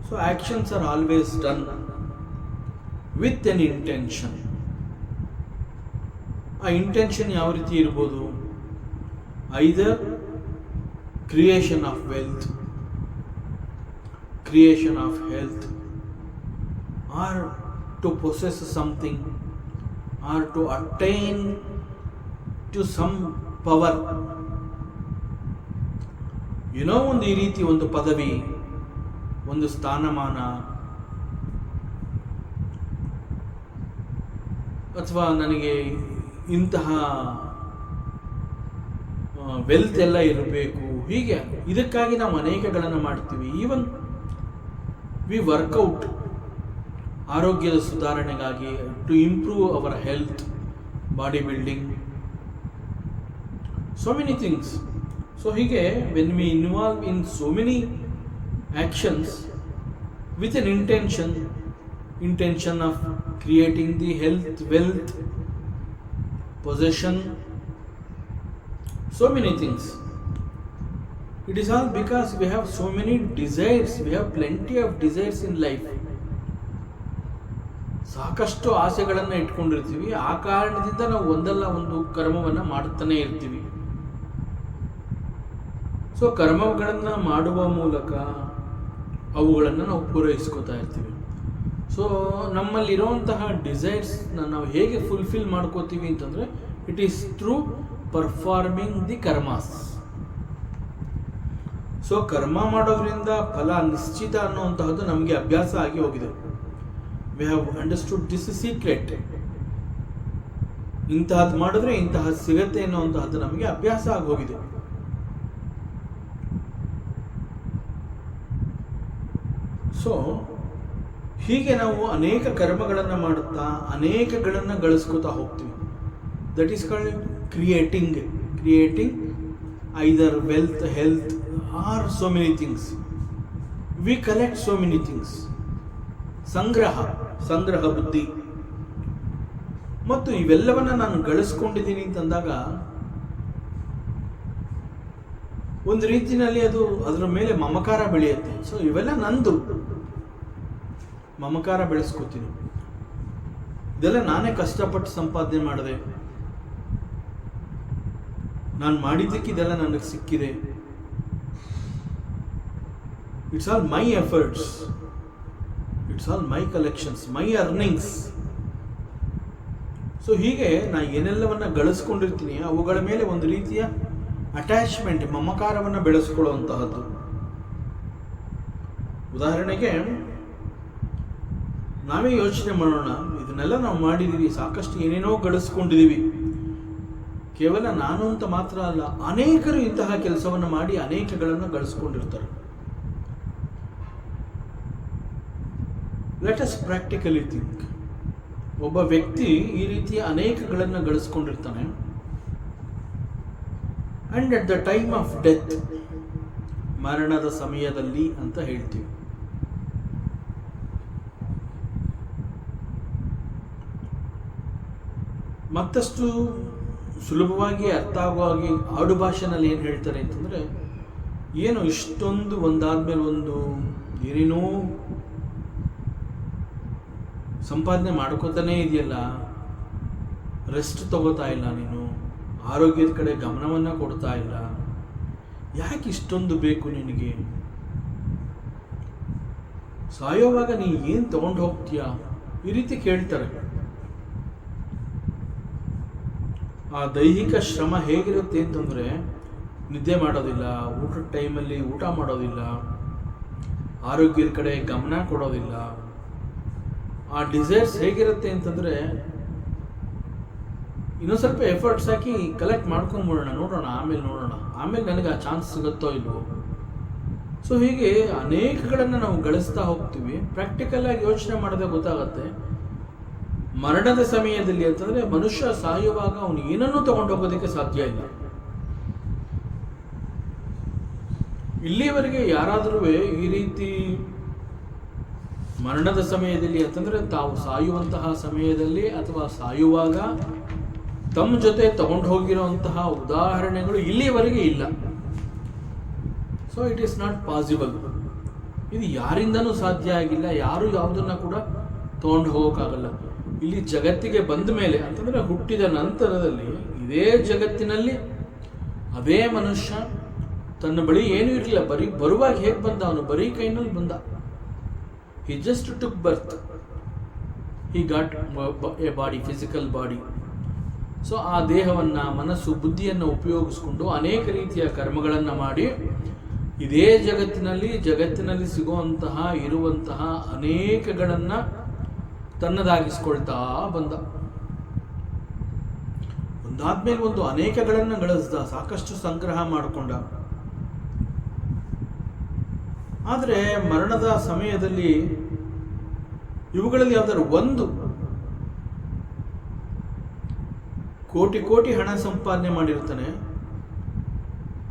So actions are always done with an intention. ಆ ಇಂಟೆನ್ಷನ್ ಯಾವ ರೀತಿ ಇರ್ಬೋದು? Either creation of wealth, creation of health, or to possess something or to attain to some power. ಒಂದು ಈ ರೀತಿ ಒಂದು ಪದವಿ, ಒಂದು ಸ್ಥಾನಮಾನ, ಅಥವಾ ನನಗೆ ಇಂತಹ ವೆಲ್ತ್ ಎಲ್ಲ ಇರಬೇಕು, ಹೀಗೆ ಇದಕ್ಕಾಗಿ ನಾವು ಅನೇಕಗಳನ್ನು ಮಾಡ್ತೀವಿ. ಈವನ್ ವಿ ವರ್ಕೌಟ್ ಆರೋಗ್ಯದ ಸುಧಾರಣೆಗಾಗಿ, to improve our health, body building, so many things. So hige when we involve in so many actions with an intention of creating the health, wealth, possession, so many things, it is all because we have so many desires. We have plenty of desires in life. ಸಾಕಷ್ಟು ಆಸೆಗಳನ್ನು ಇಟ್ಕೊಂಡಿರ್ತೀವಿ. ಆ ಕಾರಣದಿಂದ ನಾವು ಒಂದಲ್ಲ ಒಂದು ಕರ್ಮವನ್ನು ಮಾಡುತ್ತಾನೆ ಇರ್ತೀವಿ. ಸೊ ಕರ್ಮಗಳನ್ನು ಮಾಡುವ ಮೂಲಕ ಅವುಗಳನ್ನು ನಾವು ಪೂರೈಸ್ಕೋತಾ ಇರ್ತೀವಿ. ಸೊ ನಮ್ಮಲ್ಲಿರುವಂತಹ ಡಿಸೈರ್ಸ್ನ ನಾವು ಹೇಗೆ ಫುಲ್ಫಿಲ್ ಮಾಡ್ಕೋತೀವಿ ಅಂತಂದರೆ, it is through performing the karmas. So ಕರ್ಮ ಮಾಡೋದ್ರಿಂದ ಫಲ ನಿಶ್ಚಿತ ಅನ್ನುವಂತಹದ್ದು ನಮಗೆ ಅಭ್ಯಾಸ ಆಗಿ ಹೋಗಿದೆ. We have understood this secret. ಇಂತಹದ್ದು ಮಾಡಿದ್ರೆ ಇಂತಹ ಸಿಗತ್ತೆ ಅನ್ನುವಂತಹದ್ದು ನಮಗೆ ಅಭ್ಯಾಸ ಆಗಿ ಹೋಗಿದೆ. ಸೊ ಹೀಗೆ ನಾವು ಅನೇಕ ಕರ್ಮಗಳನ್ನು ಮಾಡುತ್ತಾ ಅನೇಕಗಳನ್ನು ಗಳಿಸ್ಕೋತಾ ಹೋಗ್ತೀವಿ. That is called creating either wealth, health or so many things. We collect so many things. ಸಂಗ್ರಹ ಬುದ್ಧಿ. ಮತ್ತು ಇವೆಲ್ಲವನ್ನ ನಾನು ಗಳಿಸ್ಕೊಂಡಿದ್ದೀನಿ ಅಂತಂದಾಗ ಒಂದು ರೀತಿಯಲ್ಲಿ ಅದರ ಮೇಲೆ ಮಮಕಾರ ಬೆಳೆಯುತ್ತೆ. ಸೊ ಇವೆಲ್ಲ ನಂದು, ಮಮಕಾರ ಬೆಳೆಸ್ಕೋತೀನಿ. ಇದೆಲ್ಲ ನಾನೇ ಕಷ್ಟಪಟ್ಟು ಸಂಪಾದನೆ ಮಾಡಿದೆ, ನಾನು ಮಾಡಿದ್ದಕ್ಕೆ ಇದೆಲ್ಲ ನನಗೆ ಸಿಕ್ಕಿದೆ. It's all my efforts, it's all my collections, my earnings. So ಹೀಗೆ ನಾನು ಏನೆಲ್ಲವನ್ನ ಗಳಿಸ್ಕೊಂಡಿರ್ತೀನಿ ಅವುಗಳ ಮೇಲೆ ಒಂದು ರೀತಿಯ ಅಟ್ಯಾಚ್ಮೆಂಟ್, ಮಮಕಾರವನ್ನು ಬೆಳೆಸ್ಕೊಳ್ಳುವಂತಹದ್ದು. ಉದಾಹರಣೆಗೆ ನಾವೇ ಯೋಚನೆ ಮಾಡೋಣ, ಇದನ್ನೆಲ್ಲ ನಾವು ಮಾಡಿದ್ದೀವಿ, ಸಾಕಷ್ಟು ಏನೇನೋ ಗಳಿಸ್ಕೊಂಡಿದ್ದೀವಿ. ಕೇವಲ ನಾನು ಅಂತ ಮಾತ್ರ ಅಲ್ಲ, ಅನೇಕರು ಇಂತಹ ಕೆಲಸವನ್ನು ಮಾಡಿ ಅನೇಕಗಳನ್ನು ಗಳಿಸ್ಕೊಂಡಿರ್ತಾರೆ. Let us practically think. ಒಬ್ಬ ವ್ಯಕ್ತಿ ಈ ರೀತಿಯ ಅನೇಕಗಳನ್ನು ಗಳಿಸ್ಕೊಂಡಿರ್ತಾನೆ. And at the time of death, ಮರಣದ ಸಮಯದಲ್ಲಿ ಅಂತ ಹೇಳ್ತೀವಿ, ಮತ್ತಷ್ಟು ಸುಲಭವಾಗಿ ಅರ್ಥ ಆಗೋ ಹಾಗೆ ಆಡು ಭಾಷೆನಲ್ಲಿ ಏನು ಹೇಳ್ತಾರೆ ಅಂತಂದರೆ, ಏನು ಇಷ್ಟೊಂದು ಒಂದಾದ್ಮೇಲೆ ಒಂದು ಏನೇನೋ ಸಂಪಾದನೆ ಮಾಡ್ಕೋತಾನೇ ಇದೆಯಲ್ಲ, ರೆಸ್ಟ್ ತಗೋತಾ ಇಲ್ಲ, ನೀನು ಆರೋಗ್ಯದ ಕಡೆ ಗಮನವನ್ನು ಕೊಡ್ತಾ ಇಲ್ಲ, ಯಾಕೆ ಇಷ್ಟೊಂದು ಬೇಕು ನಿನಗೆ? ಸಾಯೋವಾಗ ನೀ ಏನು ತಗೊಂಡು ಹೋಗ್ತೀಯಾ? ಈ ರೀತಿ ಕೇಳ್ತಾರೆ. ಆ ದೈಹಿಕ ಶ್ರಮ ಹೇಗಿರುತ್ತೆ ಅಂತಂದರೆ, ನಿದ್ದೆ ಮಾಡೋದಿಲ್ಲ, ಊಟದ ಟೈಮಲ್ಲಿ ಊಟ ಮಾಡೋದಿಲ್ಲ, ಆರೋಗ್ಯದ ಕಡೆ ಗಮನ ಕೊಡೋದಿಲ್ಲ. ಆ ಡಿಸೈರ್ಸ್ ಹೇಗಿರುತ್ತೆ ಅಂತಂದರೆ, ಇನ್ನೊಂದು ಸ್ವಲ್ಪ ಎಫರ್ಟ್ಸ್ ಹಾಕಿ ಕಲೆಕ್ಟ್ ಮಾಡ್ಕೊಂಬಿಡೋಣ, ಆಮೇಲೆ ನನಗೆ ಆ ಚಾನ್ಸ್ ಸಿಗುತ್ತೋ ಇಲ್ವೋ. ಸೊ ಹೀಗೆ ಅನೇಕಗಳನ್ನು ನಾವು ಗಳಿಸ್ತಾ ಹೋಗ್ತೀವಿ. ಪ್ರಾಕ್ಟಿಕಲ್ ಆಗಿ ಯೋಚನೆ ಮಾಡಿದ್ರೆ ಗೊತ್ತಾಗತ್ತೆ, ಮರಣದ ಸಮಯದಲ್ಲಿ ಅಂತಂದರೆ ಮನುಷ್ಯ ಸಾಯುವಾಗ ಅವನು ಏನನ್ನೂ ತಗೊಂಡು ಹೋಗೋದಕ್ಕೆ ಸಾಧ್ಯ ಇಲ್ಲ. ಇಲ್ಲಿವರೆಗೆ ಯಾರಾದರೂ ಈ ರೀತಿ ಮರಣದ ಸಮಯದಲ್ಲಿ ಅಂತಂದರೆ ತಾವು ಸಾಯುವಂತಹ ಸಮಯದಲ್ಲಿ ಅಥವಾ ಸಾಯುವಾಗ ತಮ್ಮ ಜೊತೆ ತಗೊಂಡು ಹೋಗಿರುವಂತಹ ಉದಾಹರಣೆಗಳು ಇಲ್ಲಿವರೆಗೆ ಇಲ್ಲ. So it is not possible. ಇದು ಯಾರಿಂದನೂ ಸಾಧ್ಯ ಆಗಿಲ್ಲ. ಯಾರು ಯಾವುದನ್ನ ಕೂಡ ತಗೊಂಡು ಹೋಗೋಕ್ಕಾಗಲ್ಲ. ಇಲ್ಲಿ ಜಗತ್ತಿಗೆ ಬಂದ ಮೇಲೆ ಅಂತಂದರೆ ಹುಟ್ಟಿದ ನಂತರದಲ್ಲಿ ಇದೇ ಜಗತ್ತಿನಲ್ಲಿ ಅದೇ ಮನುಷ್ಯ ತನ್ನ ಬಳಿ ಏನೂ ಇರಲಿಲ್ಲ, ಬರುವಾಗ ಹೇಗೆ ಬಂದ? ಅವನು ಬರೀ ಕೈನಲ್ಲಿ ಬಂದ. He just took birth. He got A body, physical body. So ಆ ದೇಹವನ್ನು, ಮನಸ್ಸು, ಬುದ್ಧಿಯನ್ನು ಉಪಯೋಗಿಸ್ಕೊಂಡು ಅನೇಕ ರೀತಿಯ ಕರ್ಮಗಳನ್ನು ಮಾಡಿ ಇದೇ ಜಗತ್ತಿನಲ್ಲಿ ಸಿಗುವಂತಹ ಇರುವಂತಹ ಅನೇಕಗಳನ್ನು ತನ್ನದಾಗಿಸ್ಕೊಳ್ತಾ ಬಂದ. ಒಂದಾದ್ಮೇಲೆ ಒಂದು ಅನೇಕಗಳನ್ನು ಗಳಿಸ್ದ, ಸಾಕಷ್ಟು ಸಂಗ್ರಹ ಮಾಡಿಕೊಂಡ. ಆದರೆ ಮರಣದ ಸಮಯದಲ್ಲಿ ಇವುಗಳಲ್ಲಿ ಯಾವ್ದಾದ್ರು ಒಂದು ಕೋಟಿ ಹಣ ಸಂಪಾದನೆ ಮಾಡಿರ್ತಾನೆ,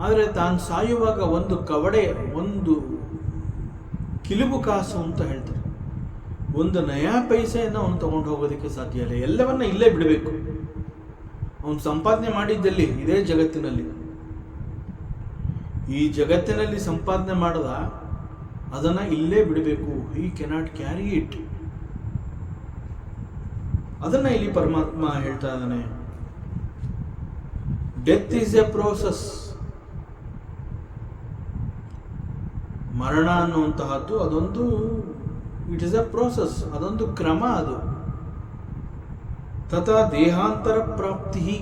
ಆದರೆ ತಾನು ಸಾಯುವಾಗ ಒಂದು ಕವಡೆ, ಒಂದು ಕಿಲುಬು ಕಾಸು ಅಂತ ಹೇಳ್ತಾರೆ, ಒಂದು ನಯಾ ಪೈಸೆಯನ್ನು ಅವನು ತಗೊಂಡು ಹೋಗೋದಕ್ಕೆ ಸಾಧ್ಯ ಇಲ್ಲ. ಎಲ್ಲವನ್ನ ಇಲ್ಲೇ ಬಿಡಬೇಕು. ಅವನು ಸಂಪಾದನೆ ಮಾಡಿದ್ದಲ್ಲಿ ಇದೇ ಜಗತ್ತಿನಲ್ಲಿ, ಈ ಜಗತ್ತಿನಲ್ಲಿ ಸಂಪಾದನೆ ಮಾಡದ ಅದನ್ನ ಇಲ್ಲೇ ಬಿಡಬೇಕು. He cannot carry it. ಅದನ್ನ ಇಲ್ಲಿ ಪರಮಾತ್ಮ ಹೇಳ್ತಾ ಇದ್ದಾನೆ. Death is A process. ಮರಣ ಅನ್ನುವಂತಹದ್ದು ಅದೊಂದು, ಇಟ್ ಈಸ್ ಎ ಪ್ರೋಸೆಸ್, ಅದೊಂದು ಕ್ರಮ. ಅದು ತಥಾ ದೇಹಾಂತರ ಪ್ರಾಪ್ತಿ.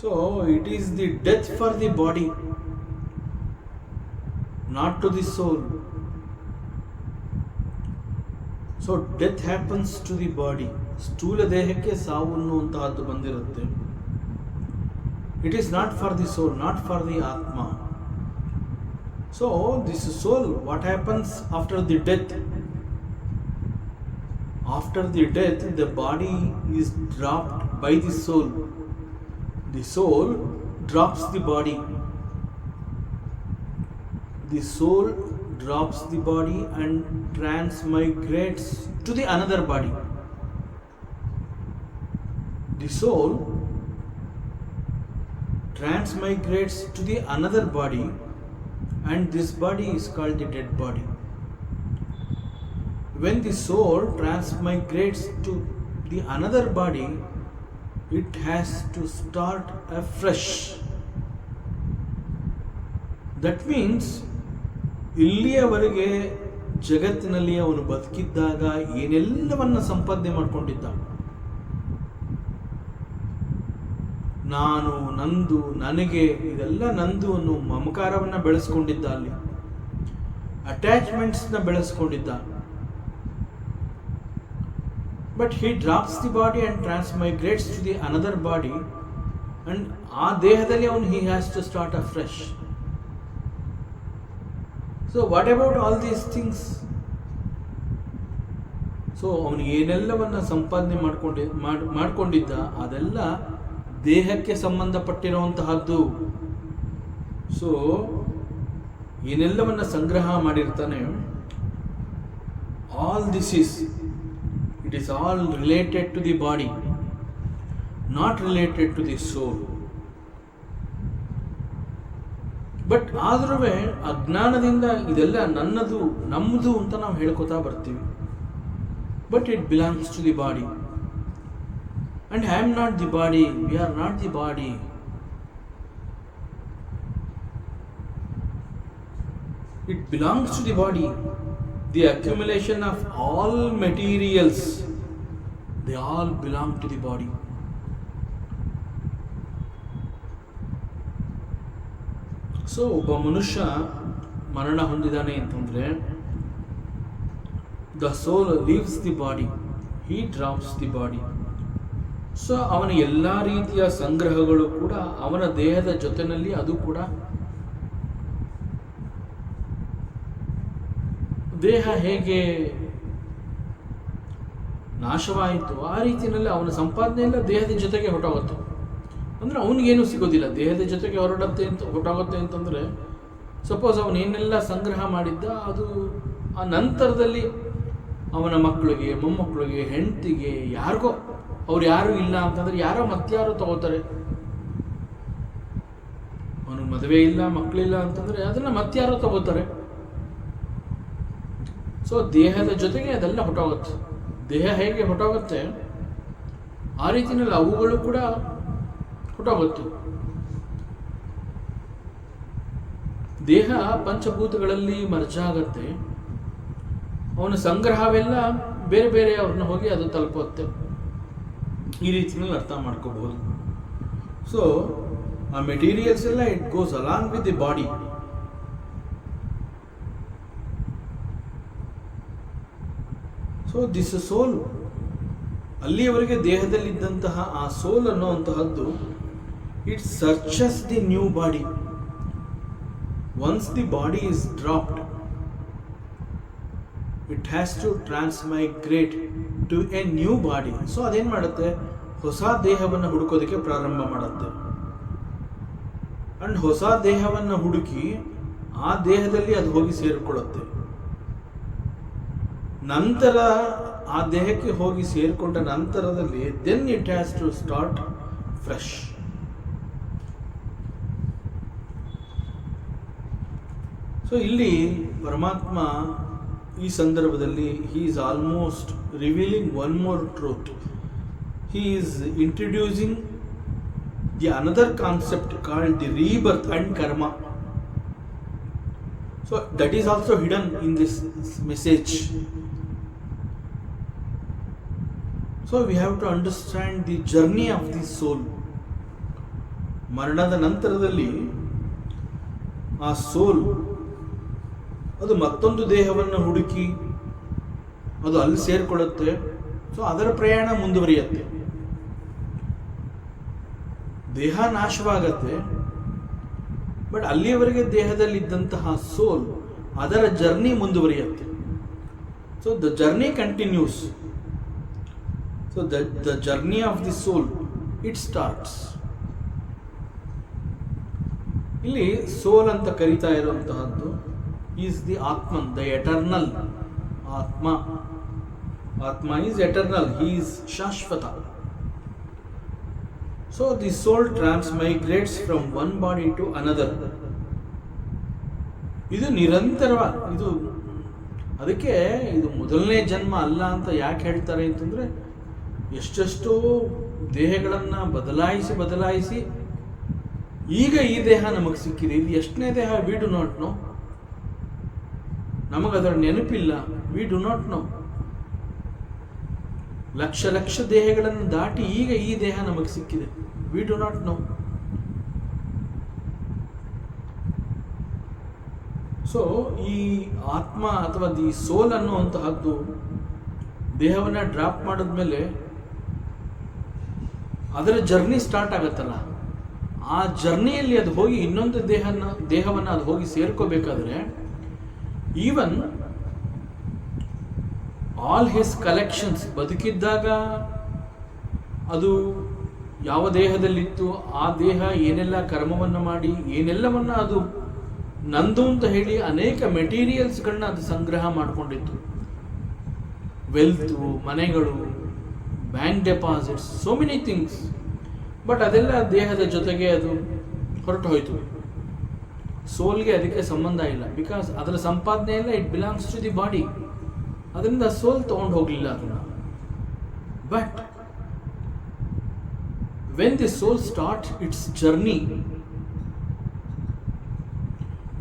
So it is the death for the body, not to the soul. So death happens to the body. ಸ್ಥೂಲ ದೇಹಕ್ಕೆ ಸಾವು ಅನ್ನುವಂತಹದ್ದು ಬಂದಿರುತ್ತೆ. It is not for the soul, not for the atma. So this soul, what happens after the death? After the death, the body is dropped by the soul. The soul drops the body. The soul drops the body and transmigrates to the another body. The soul transmigrates to the another body, and this body is called the dead body. When the soul transmigrates to the another body, it has to start afresh. That means ಇಲ್ಲಿಯವರೆಗೆ ಜಗತ್ತಿನಲ್ಲಿ ಅವನು ಬದುಕಿದ್ದಾಗ ಏನೆಲ್ಲವನ್ನ ಸಂಪಾದನೆ ಮಾಡಿಕೊಂಡಿದ್ದ, ನಾನು, ನಂದು, ನನಗೆ, ಇದೆಲ್ಲ ನಂದು ಅನ್ನೋ ಮಮಕಾರವನ್ನ ಬೆಳೆಸ್ಕೊಂಡಿದ್ದ, ಅಲ್ಲಿ ಅಟ್ಯಾಚ್ಮೆಂಟ್ಸ್ನ ಬೆಳೆಸ್ಕೊಂಡಿದ್ದ. But he drops the body and transmigrates to the another body, and ಆ ದೇಹದಲ್ಲಿ ಅವನು he has to start afresh. So what about all these things? So ಅವನು ಏನೆಲ್ಲವನ್ನ ಸಂಪಾದನೆ ಮಾಡ್ಕೊಂಡಿದ್ದ ಅದೆಲ್ಲ ದೇಹಕ್ಕೆ ಸಂಬಂಧಪಟ್ಟಿರುವಂತಹದ್ದು. ಸೊ ಏನೆಲ್ಲವನ್ನ ಸಂಗ್ರಹ ಮಾಡಿರ್ತಾನೆ, all this is, it is all related to the body, not related to the soul. But ಆದ್ರೂ ಅಜ್ಞಾನದಿಂದ ಇದೆಲ್ಲ ನನ್ನದು, ನಮ್ಮದು ಅಂತ ನಾವು ಹೇಳ್ಕೊತಾ ಬರ್ತೀವಿ. But it belongs to the body, and I am not the body, we are not the body. It belongs to the body. The accumulation of all materials, they all belong to the body. So ಒಬ್ಬ ಮನುಷ್ಯ ಮರಣ ಹೊಂದಿದಾನೆ ಅಂತಂದ್ರೆ, the soul leaves the body, he drops the body. So ಅವನ ಎಲ್ಲ ರೀತಿಯ ಸಂಗ್ರಹಗಳು ಕೂಡ ಅವನ ದೇಹದ ಜೊತೆನಲ್ಲಿ, ಅದು ಕೂಡ ದೇಹ ಹೇಗೆ ನಾಶವಾಯಿತು ಆ ರೀತಿಯಲ್ಲಿ ಅವನ ಸಂಪಾದನೆ ಎಲ್ಲ ದೇಹದ ಜೊತೆಗೆ ಹೊರಟೋಗುತ್ತೆ. ಅಂದರೆ ಅವನಿಗೇನು ಸಿಗೋದಿಲ್ಲ, ದೇಹದ ಜೊತೆಗೆ ಹೊರಟೋಗುತ್ತೆ ಅಂತಂದರೆ, ಸಪೋಸ್ ಅವನು ಏನೆಲ್ಲ ಸಂಗ್ರಹ ಮಾಡಿದ್ದ ಅದು ಆ ನಂತರದಲ್ಲಿ ಅವನ ಮಕ್ಕಳಿಗೆ, ಮೊಮ್ಮಕ್ಕಳಿಗೆ, ಹೆಂಡತಿಗೆ, ಯಾರಿಗೋ, ಅವ್ರು ಯಾರು ಇಲ್ಲ ಅಂತಂದರೆ ಯಾರೋ ಮತ್ತಾರೋ ತಗೋತಾರೆ. ಅವನಿಗೆ ಮದುವೆ ಇಲ್ಲ, ಮಕ್ಕಳಿಲ್ಲ ಅಂತಂದರೆ ಅದನ್ನು ಮತ್ತಾರೋ ತಗೋತಾರೆ. ಸೊ ದೇಹದ ಜೊತೆಗೆ ಅದೆಲ್ಲ ಹೊರಟೋಗುತ್ತೆ. ದೇಹ ಹೇಗೆ ಹೊರಟೋಗುತ್ತೆ ಆ ರೀತಿಯಲ್ಲಿ ಅವುಗಳು ಕೂಡ ಹೊರಟೋಗುತ್ತೆ. ದೇಹ ಪಂಚಭೂತಗಳಲ್ಲಿ ಮರ್ಜಾಗತ್ತೆ. ಅವನ ಸಂಗ್ರಹವೆಲ್ಲ ಬೇರೆ ಬೇರೆ ಅವ್ರನ್ನ ಹೋಗಿ ಅದು ತಲುಪುತ್ತೆ. ಈ ರೀತಿಯಲ್ಲಿ ಅರ್ಥ ಮಾಡ್ಕೋಬಹುದು. ಸೊ ಆ ಮೆಟೀರಿಯಲ್ಸ್ ಎಲ್ಲ it goes along with the body. So this soul, ಅಲ್ಲಿಯವರೆಗೆ ದೇಹದಲ್ಲಿದ್ದಂತಹ ಆ ಸೋಲ್ ಅನ್ನುವಂತಹದ್ದು it searches the new body. Once the body is dropped, it has to transmigrate to a new body. So ಅದೇನು ಮಾಡುತ್ತೆ, ಹೊಸ ದೇಹವನ್ನು ಹುಡುಕೋದಕ್ಕೆ ಪ್ರಾರಂಭ ಮಾಡುತ್ತೆ. ಅಂಡ್ ಹೊಸ ದೇಹವನ್ನು ಹುಡುಕಿ ಆ ದೇಹದಲ್ಲಿ ಅದು ಹೋಗಿ ಸೇರಿಕೊಳ್ಳುತ್ತೆ. ನಂತರ ಆ ದೇಹಕ್ಕೆ ಹೋಗಿ ಸೇರಿಕೊಂಡ ನಂತರದಲ್ಲಿ then it has to start fresh. So ಇಲ್ಲಿ ಪರಮಾತ್ಮ ಈ ಸಂದರ್ಭದಲ್ಲಿ he is almost revealing one more truth. He is introducing the another concept called the rebirth and karma. So that is also hidden in this message. So we have to understand the journey of the soul. ಮರಣದ ನಂತರದಲ್ಲಿ ಆ ಸೋಲ್ ಅದು ಮತ್ತೊಂದು ದೇಹವನ್ನು ಹುಡುಕಿ ಅದು ಅಲ್ಲಿ ಸೇರಿಕೊಳ್ಳುತ್ತೆ. ಸೊ ಅದರ ಪ್ರಯಾಣ ಮುಂದುವರಿಯುತ್ತೆ. ದೇಹ ನಾಶವಾಗತ್ತೆ, ಬಟ್ ಅಲ್ಲಿಯವರೆಗೆ ದೇಹದಲ್ಲಿದ್ದಂತಹ ಸೋಲ್ ಅದರ ಜರ್ನಿ ಮುಂದುವರಿಯುತ್ತೆ. So the journey continues. So the journey of the soul it starts. ಇಲ್ಲಿ ಸೋಲ್ ಅಂತ ಕರೀತಾ ಇರುವಂತಹದ್ದು is the atman, the eternal atma. Atma is eternal, he is ಶಾಶ್ವತ. So the soul transmigrates from one body to another. ಇದು ನಿರಂತರವಾಗಿ, ಇದು ಅದಕ್ಕೆ ಇದು ಮೊದಲನೇ ಜನ್ಮ ಅಲ್ಲ ಅಂತ ಯಾಕೆ ಹೇಳ್ತಾರೆ ಅಂತಂದ್ರೆ, ಎಷ್ಟೆಷ್ಟೋ ದೇಹಗಳನ್ನು ಬದಲಾಯಿಸಿ ಈಗ ಈ ದೇಹ ನಮಗೆ ಸಿಕ್ಕಿದೆ. ಇದು ಎಷ್ಟನೇ ದೇಹ ವಿ ಡು ನಾಟ್ ನೋ. ನಮಗದರ ನೆನಪಿಲ್ಲ, ವಿ ಡು ನಾಟ್ ನೋ. ಲಕ್ಷ ದೇಹಗಳನ್ನು ದಾಟಿ ಈಗ ಈ ದೇಹ ನಮಗೆ ಸಿಕ್ಕಿದೆ, we do not know. So ಈ ಆತ್ಮ ಅಥವಾ ದಿ ಸೋಲ್ ಅನ್ನುವಂತಹದ್ದು ದೇಹವನ್ನು ಡ್ರಾಪ್ ಮಾಡಿದ್ಮೇಲೆ ಅದರ ಜರ್ನಿ ಸ್ಟಾರ್ಟ್ ಆಗತ್ತಲ್ಲ, ಆ ಜರ್ನಿಯಲ್ಲಿ ಅದು ಹೋಗಿ ಇನ್ನೊಂದು ದೇಹವನ್ನು ಅದು ಹೋಗಿ ಸೇರ್ಕೋಬೇಕಾದ್ರೆ ಈವನ್ ಆಲ್ ಹಿಸ್ ಕಲೆಕ್ಷನ್ಸ್, ಬದುಕಿದ್ದಾಗ ಅದು ಯಾವ ದೇಹದಲ್ಲಿತ್ತು, ಆ ದೇಹ ಏನೆಲ್ಲ ಕರ್ಮವನ್ನು ಮಾಡಿ ಏನೆಲ್ಲವನ್ನ ಅದು ನಂದು ಅಂತ ಹೇಳಿ ಅನೇಕ ಮೆಟೀರಿಯಲ್ಸ್ಗಳನ್ನ ಅದು ಸಂಗ್ರಹ ಮಾಡಿಕೊಂಡಿತ್ತು. ವೆಲ್ತು, ಮನೆಗಳು, bank deposits, so many things. But ಅದೆಲ್ಲ ದೇಹದ ಜೊತೆಗೆ ಅದು ಹೊರಟು ಹೋಯಿತು. ಸೋಲ್ಗೆ ಅದಕ್ಕೆ ಸಂಬಂಧ ಇಲ್ಲ, ಬಿಕಾಸ್ ಅದರ ಸಂಪಾದನೆ ಎಲ್ಲ it belongs to the body. ಅದರಿಂದ ಸೋಲ್ ತಗೊಂಡು ಹೋಗಲಿಲ್ಲ ಅದನ್ನು. But when the soul start its journey,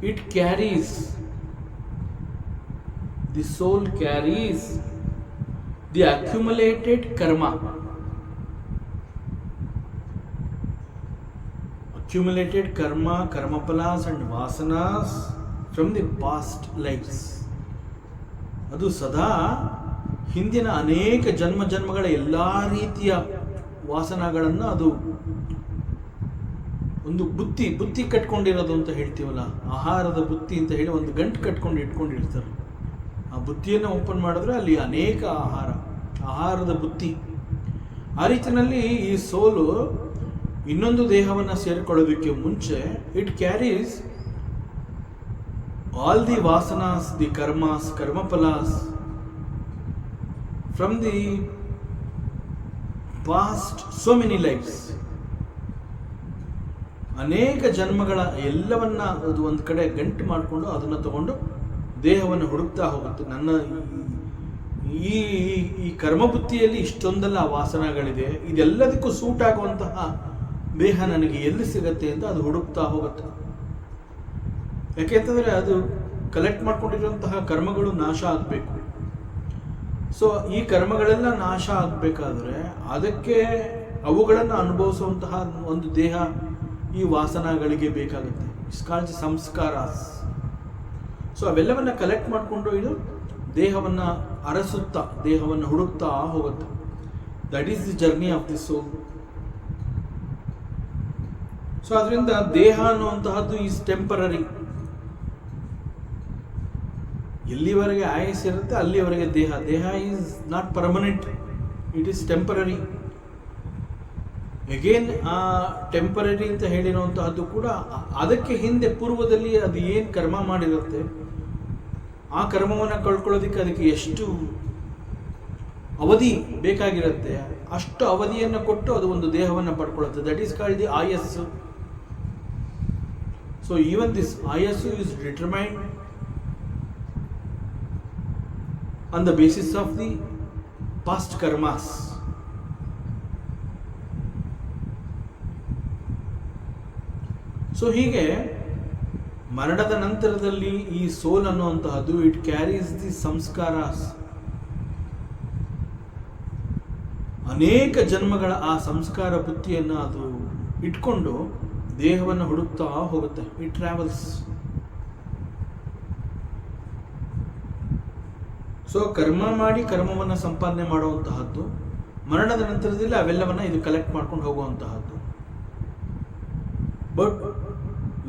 it carries, the soul carries the accumulated karma, karma palas and vasanas from the past lives. ಅದು ಸದಾ ಹಿಂದಿನ ಅನೇಕ ಜನ್ಮಗಳ ಎಲ್ಲಾ ರೀತಿಯ ವಾಸನಗಳನ್ನು ಅದು ಒಂದು ಬುತ್ತಿ ಕಟ್ಕೊಂಡಿರೋದು ಅಂತ ಹೇಳ್ತೀವಲ್ಲ, ಆಹಾರದ ಬುತ್ತಿ ಅಂತ ಹೇಳಿ ಒಂದು ಗಂಟು ಕಟ್ಕೊಂಡು ಇಟ್ಕೊಂಡಿರ್ತಾರೆ. ಆ ಬುತ್ತಿಯನ್ನು ಓಪನ್ ಮಾಡಿದ್ರೆ ಅಲ್ಲಿ ಅನೇಕ ಆಹಾರದ ಬುತ್ತಿ. ಆ ರೀತಿಯಲ್ಲಿ ಈ ಸೋಲು ಇನ್ನೊಂದು ದೇಹವನ್ನು ಸೇರಿಕೊಳ್ಳೋದಕ್ಕೆ ಮುಂಚೆ it carries all the vasanas, the karmas, karmaphalas from the past so many lives. ಅನೇಕ ಜನ್ಮಗಳ ಎಲ್ಲವನ್ನ ಅದು ಒಂದು ಕಡೆ ಗಂಟು ಮಾಡಿಕೊಂಡು ಅದನ್ನು ತಗೊಂಡು ದೇಹವನ್ನು ಹುಡುಕ್ತಾ ಹೋಗುತ್ತೆ. ನನ್ನ ಈ ಕರ್ಮಬುತ್ತಿಯಲ್ಲಿ ಇಷ್ಟೊಂದೆಲ್ಲ ವಾಸನಗಳಿದೆ, ಇದೆಲ್ಲದಕ್ಕೂ ಸೂಟ್ ಆಗುವಂತಹ ದೇಹ ನನಗೆ ಎಲ್ಲಿ ಸಿಗತ್ತೆ ಅಂತ ಅದು ಹುಡುಕ್ತಾ ಹೋಗುತ್ತೆ. ಯಾಕೆಂತಂದರೆ ಅದು ಕಲೆಕ್ಟ್ ಮಾಡ್ಕೊಂಡಿರುವಂತಹ ಕರ್ಮಗಳು ನಾಶ ಆಗಬೇಕು. ಸೊ ಈ ಕರ್ಮಗಳೆಲ್ಲ ನಾಶ ಆಗಬೇಕಾದ್ರೆ ಅದಕ್ಕೆ ಅವುಗಳನ್ನು ಅನುಭವಿಸುವಂತಹ ಒಂದು ದೇಹ ಈ ವಾಸನಗಳಿಗೆ ಬೇಕಾಗುತ್ತೆ. It's called samskaras. ಸೊ ಅವೆಲ್ಲವನ್ನ ಕಲೆಕ್ಟ್ ಮಾಡಿಕೊಂಡು ಇದು ದೇಹವನ್ನು ಅರಸುತ್ತಾ, ದೇಹವನ್ನು ಹುಡುಕ್ತಾ ಹೋಗುತ್ತೆ. That is the journey of the soul. So ಅದರಿಂದ ದೇಹ ಅನ್ನುವಂತಹದ್ದು ಈಸ್ ಟೆಂಪರರಿ. ಎಲ್ಲಿವರೆಗೆ ಆಯಸ್ಸಿರುತ್ತೆ ಅಲ್ಲಿವರೆಗೆ ದೇಹ is not permanent, it is temporary. Again ಆ ಟೆಂಪರರಿ ಅಂತ ಹೇಳಿರುವಂತಹದ್ದು ಕೂಡ ಅದಕ್ಕೆ ಹಿಂದೆ ಪೂರ್ವದಲ್ಲಿ ಅದು ಏನು ಕರ್ಮ ಮಾಡಿರುತ್ತೆ ಆ ಕರ್ಮವನ್ನು ಕಳ್ಕೊಳ್ಳೋದಕ್ಕೆ ಅದಕ್ಕೆ ಎಷ್ಟು ಅವಧಿ ಬೇಕಾಗಿರುತ್ತೆ ಅಷ್ಟು ಅವಧಿಯನ್ನು ಕೊಟ್ಟು ಅದು ಒಂದು ದೇಹವನ್ನು ಪಡ್ಕೊಳ್ಳುತ್ತೆ. ದಟ್ ಈಸ್ ಕಾಲ್ಡ್ ದಿ ಆಯಸ್ಸು. ಸೊ ಈವನ್ ದಿಸ್ ಆಯಸ್ಸು is determined on the basis of the past karmas. So ಹೀಗೆ ಮರಣದ ನಂತರದಲ್ಲಿ ಈ ಸೋಲ್ ಅನ್ನುವಂತಹದ್ದು ಇಟ್ ಕ್ಯಾರೀಸ್ ದಿ ಸಂಸ್ಕಾರಾಸ್. ಅನೇಕ ಜನ್ಮಗಳ ಆ ಸಂಸ್ಕಾರ ಬುದ್ಧಿಯನ್ನು ಅದು ಇಟ್ಕೊಂಡು ದೇಹವನ್ನು ಹುಡುಕ್ತಾ ಹೋಗುತ್ತೆ. It travels. ಸೊ ಕರ್ಮ ಮಾಡಿ ಕರ್ಮವನ್ನು ಸಂಪಾದನೆ ಮಾಡುವಂತಹದ್ದು, ಮರಣದ ನಂತರದಲ್ಲಿ ಅವೆಲ್ಲವನ್ನ ಇದು ಕಲೆಕ್ಟ್ ಮಾಡ್ಕೊಂಡು ಹೋಗುವಂತಹದ್ದು. ಬಟ್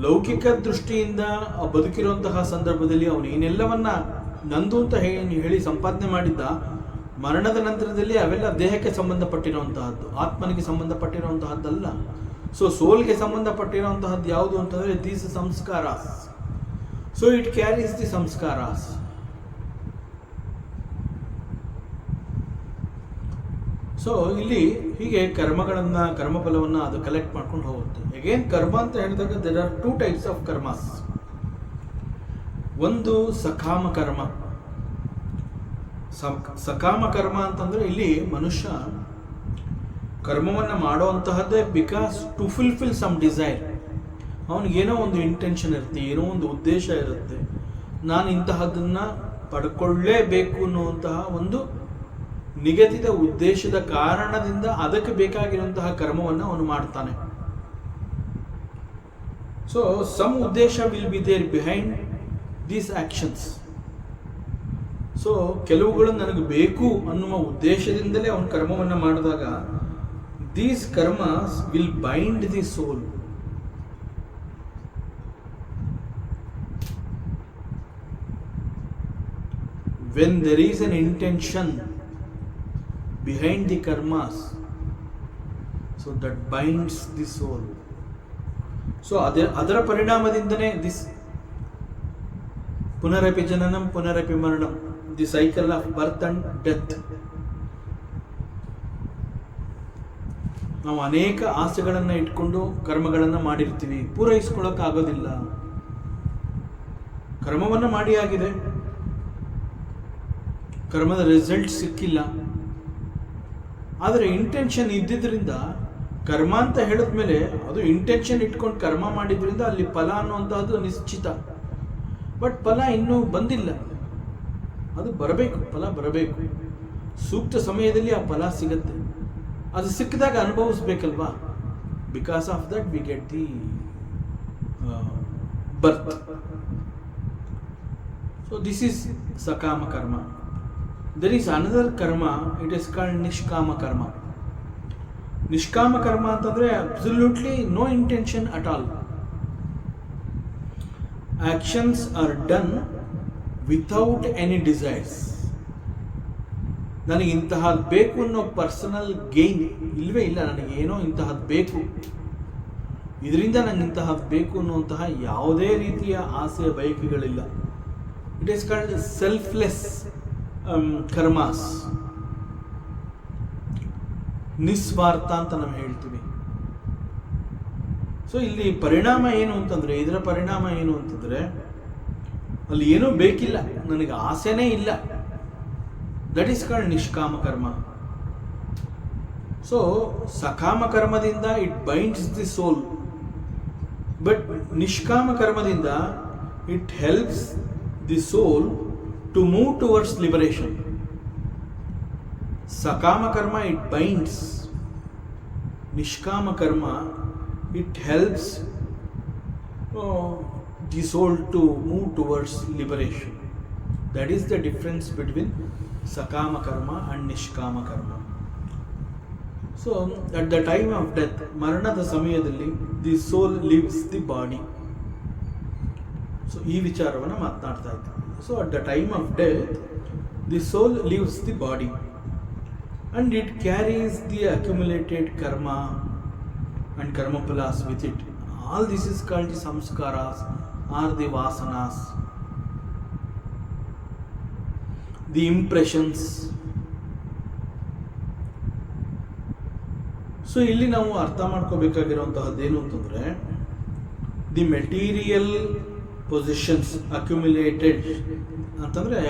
ಲೌಕಿಕ ದೃಷ್ಟಿಯಿಂದ ಬದುಕಿರುವಂತಹ ಸಂದರ್ಭದಲ್ಲಿ ಅವನು ಏನೆಲ್ಲವನ್ನ ನಂದು ಅಂತ ಹೇಳಿ ಸಂಪಾದನೆ ಮಾಡಿದ್ದ, ಮರಣದ ನಂತರದಲ್ಲಿ ಅವೆಲ್ಲ ದೇಹಕ್ಕೆ ಸಂಬಂಧಪಟ್ಟಿರುವಂತಹದ್ದು, ಆತ್ಮನಿಗೆ ಸಂಬಂಧಪಟ್ಟಿರುವಂತಹದ್ದಲ್ಲ. ಸೊ ಸೋಲ್ಗೆ ಸಂಬಂಧಪಟ್ಟಿರುವಂತಹದ್ದು ಯಾವುದು ಅಂತಂದ್ರೆ these samskaras. So it carries the samskaras. So ಇಲ್ಲಿ ಹೀಗೆ ಕರ್ಮಫಲವನ್ನು ಅದು ಕಲೆಕ್ಟ್ ಮಾಡ್ಕೊಂಡು ಹೋಗುತ್ತೆ. ಅಗೇನ್ ಕರ್ಮ ಅಂತ ಹೇಳಿದಾಗ there are 2 types of karmas. ಒಂದು ಸಕಾಮ ಕರ್ಮ. ಸಕಾಮ ಕರ್ಮ ಅಂತಂದ್ರೆ ಇಲ್ಲಿ ಮನುಷ್ಯ ಕರ್ಮವನ್ನು ಮಾಡುವಂತಹದ್ದೇ because to fulfil some desire. ಅವನಿಗೇನೋ ಒಂದು ಇಂಟೆನ್ಷನ್ ಇರುತ್ತೆ, ಏನೋ ಒಂದು ಉದ್ದೇಶ ಇರುತ್ತೆ, ನಾನು ಇಂತಹದನ್ನ ಪಡ್ಕೊಳ್ಳೇಬೇಕು ಅನ್ನುವಂತಹ ಒಂದು ನಿಗದಿತ ಉದ್ದೇಶದ ಕಾರಣದಿಂದ ಅದಕ್ಕೆ ಬೇಕಾಗಿರುವಂತಹ ಕರ್ಮವನ್ನು ಅವನು ಮಾಡ್ತಾನೆ. So some uddesha will be there behind these actions. So ಕೆಲವುಗಳು ನನಗೆ ಬೇಕು ಅನ್ನುವ ಉದ್ದೇಶದಿಂದಲೇ ಅವನು ಕರ್ಮವನ್ನು ಮಾಡಿದಾಗ these karmas will bind the soul. When there is an intention behind the karmas, so that binds the soul. So ಅದರ ಪರಿಣಾಮದಿಂದನೇ ದಿಸ್ ಪುನರಪಿ ಜನನಂ ಪುನರಪಿ ಮರಣಂ, the cycle of birth and death. ನಾವು ಅನೇಕ ಆಸೆಗಳನ್ನು ಇಟ್ಕೊಂಡು ಕರ್ಮಗಳನ್ನು ಮಾಡಿರ್ತೀವಿ, ಪೂರೈಸ್ಕೊಳ್ಳೋಕೆ ಆಗೋದಿಲ್ಲ. ಕರ್ಮವನ್ನು ಮಾಡಿ ಆಗಿದೆ, ಕರ್ಮದ ರಿಸಲ್ಟ್ ಸಿಕ್ಕಿಲ್ಲ. ಆದರೆ ಇಂಟೆನ್ಷನ್ ಇದ್ದಿದ್ದರಿಂದ ಕರ್ಮ ಅಂತ ಹೇಳಿದ್ಮೇಲೆ ಅದು ಇಂಟೆನ್ಷನ್ ಇಟ್ಕೊಂಡು ಕರ್ಮ ಮಾಡಿದ್ರಿಂದ ಅಲ್ಲಿ ಫಲ ಅನ್ನುವಂಥದ್ದು ನಿಶ್ಚಿತ. ಬಟ್ ಫಲ ಇನ್ನೂ ಬಂದಿಲ್ಲ, ಅದು ಬರಬೇಕು, ಫಲ ಬರಬೇಕು. ಸೂಕ್ತ ಸಮಯದಲ್ಲಿ ಆ ಫಲ ಸಿಗುತ್ತೆ. ಅದು ಸಿಕ್ಕಿದಾಗ ಅನುಭವಿಸ್ಬೇಕಲ್ವಾ. Because of that we get the birth. So this is sakama karma. There is another karma, it is called nishkama karma. Nishkama karma ಅಂತಂದ್ರೆ absolutely no intention at all. Actions are done without any desires. ನನಗೆ ಇಂತಹದ್ದು ಬೇಕು ಅನ್ನೋ ಪರ್ಸನಲ್ ಗೇನ್ ಇಲ್ವೇ ಇಲ್ಲ. ನನಗೆ ಏನೋ ಇಂತಹದ್ದು ಬೇಕು, ಇದರಿಂದ ನನಗೆ ಇಂತಹದ್ದು ಬೇಕು ಅನ್ನುವಂತಹ ಯಾವುದೇ ರೀತಿಯ ಆಸೆಯ ಬಯಕೆಗಳಿಲ್ಲ. It is called selfless karmas. ನಿಸ್ವಾರ್ಥ ಅಂತ ನಾವು ಹೇಳ್ತೀವಿ. ಸೊ ಇಲ್ಲಿ ಪರಿಣಾಮ ಏನು ಅಂತಂದ್ರೆ, ಇದರ ಪರಿಣಾಮ ಏನು ಅಂತಂದ್ರೆ ಅಲ್ಲಿ ಏನೂ ಬೇಕಿಲ್ಲ, ನನಗೆ ಆಸೆನೇ ಇಲ್ಲ. That is called nishkama karma. So ಸಕಾಮ ಕರ್ಮದಿಂದ it binds the soul, but ನಿಷ್ಕಾಮ ಕರ್ಮದಿಂದ it helps the soul to move towards liberation. Sakama karma, it binds. Nishkama karma, it helps the soul to move towards liberation. That is the difference between Sakama karma and Nishkama karma. So, at the time of death, Maranada Samayadalli, the soul leaves the body. So, ಈ ವಿಚಾರವನ್ನು ಮಾತನಾಡ್ತಾ ಇದ್ದಾರೆ. So, at the time of death, the soul leaves the body and it carries the accumulated karma and karma palas with it. All this is called the samskaras or the vasanas, the impressions. So ಇಲ್ಲಿ ನಾವು ಅರ್ಥ ಮಾಡ್ಕೋಬೇಕಾಗಿರುವಂತಹದ್ದೇನು ಅಂತಂದರೆ, ದಿ ಮೆಟೀರಿಯಲ್ ಪೊಸಿಷನ್ಸ್ ಅಕ್ಯುಮುಲೇಟೆಡ್ ಅಂತಂದರೆ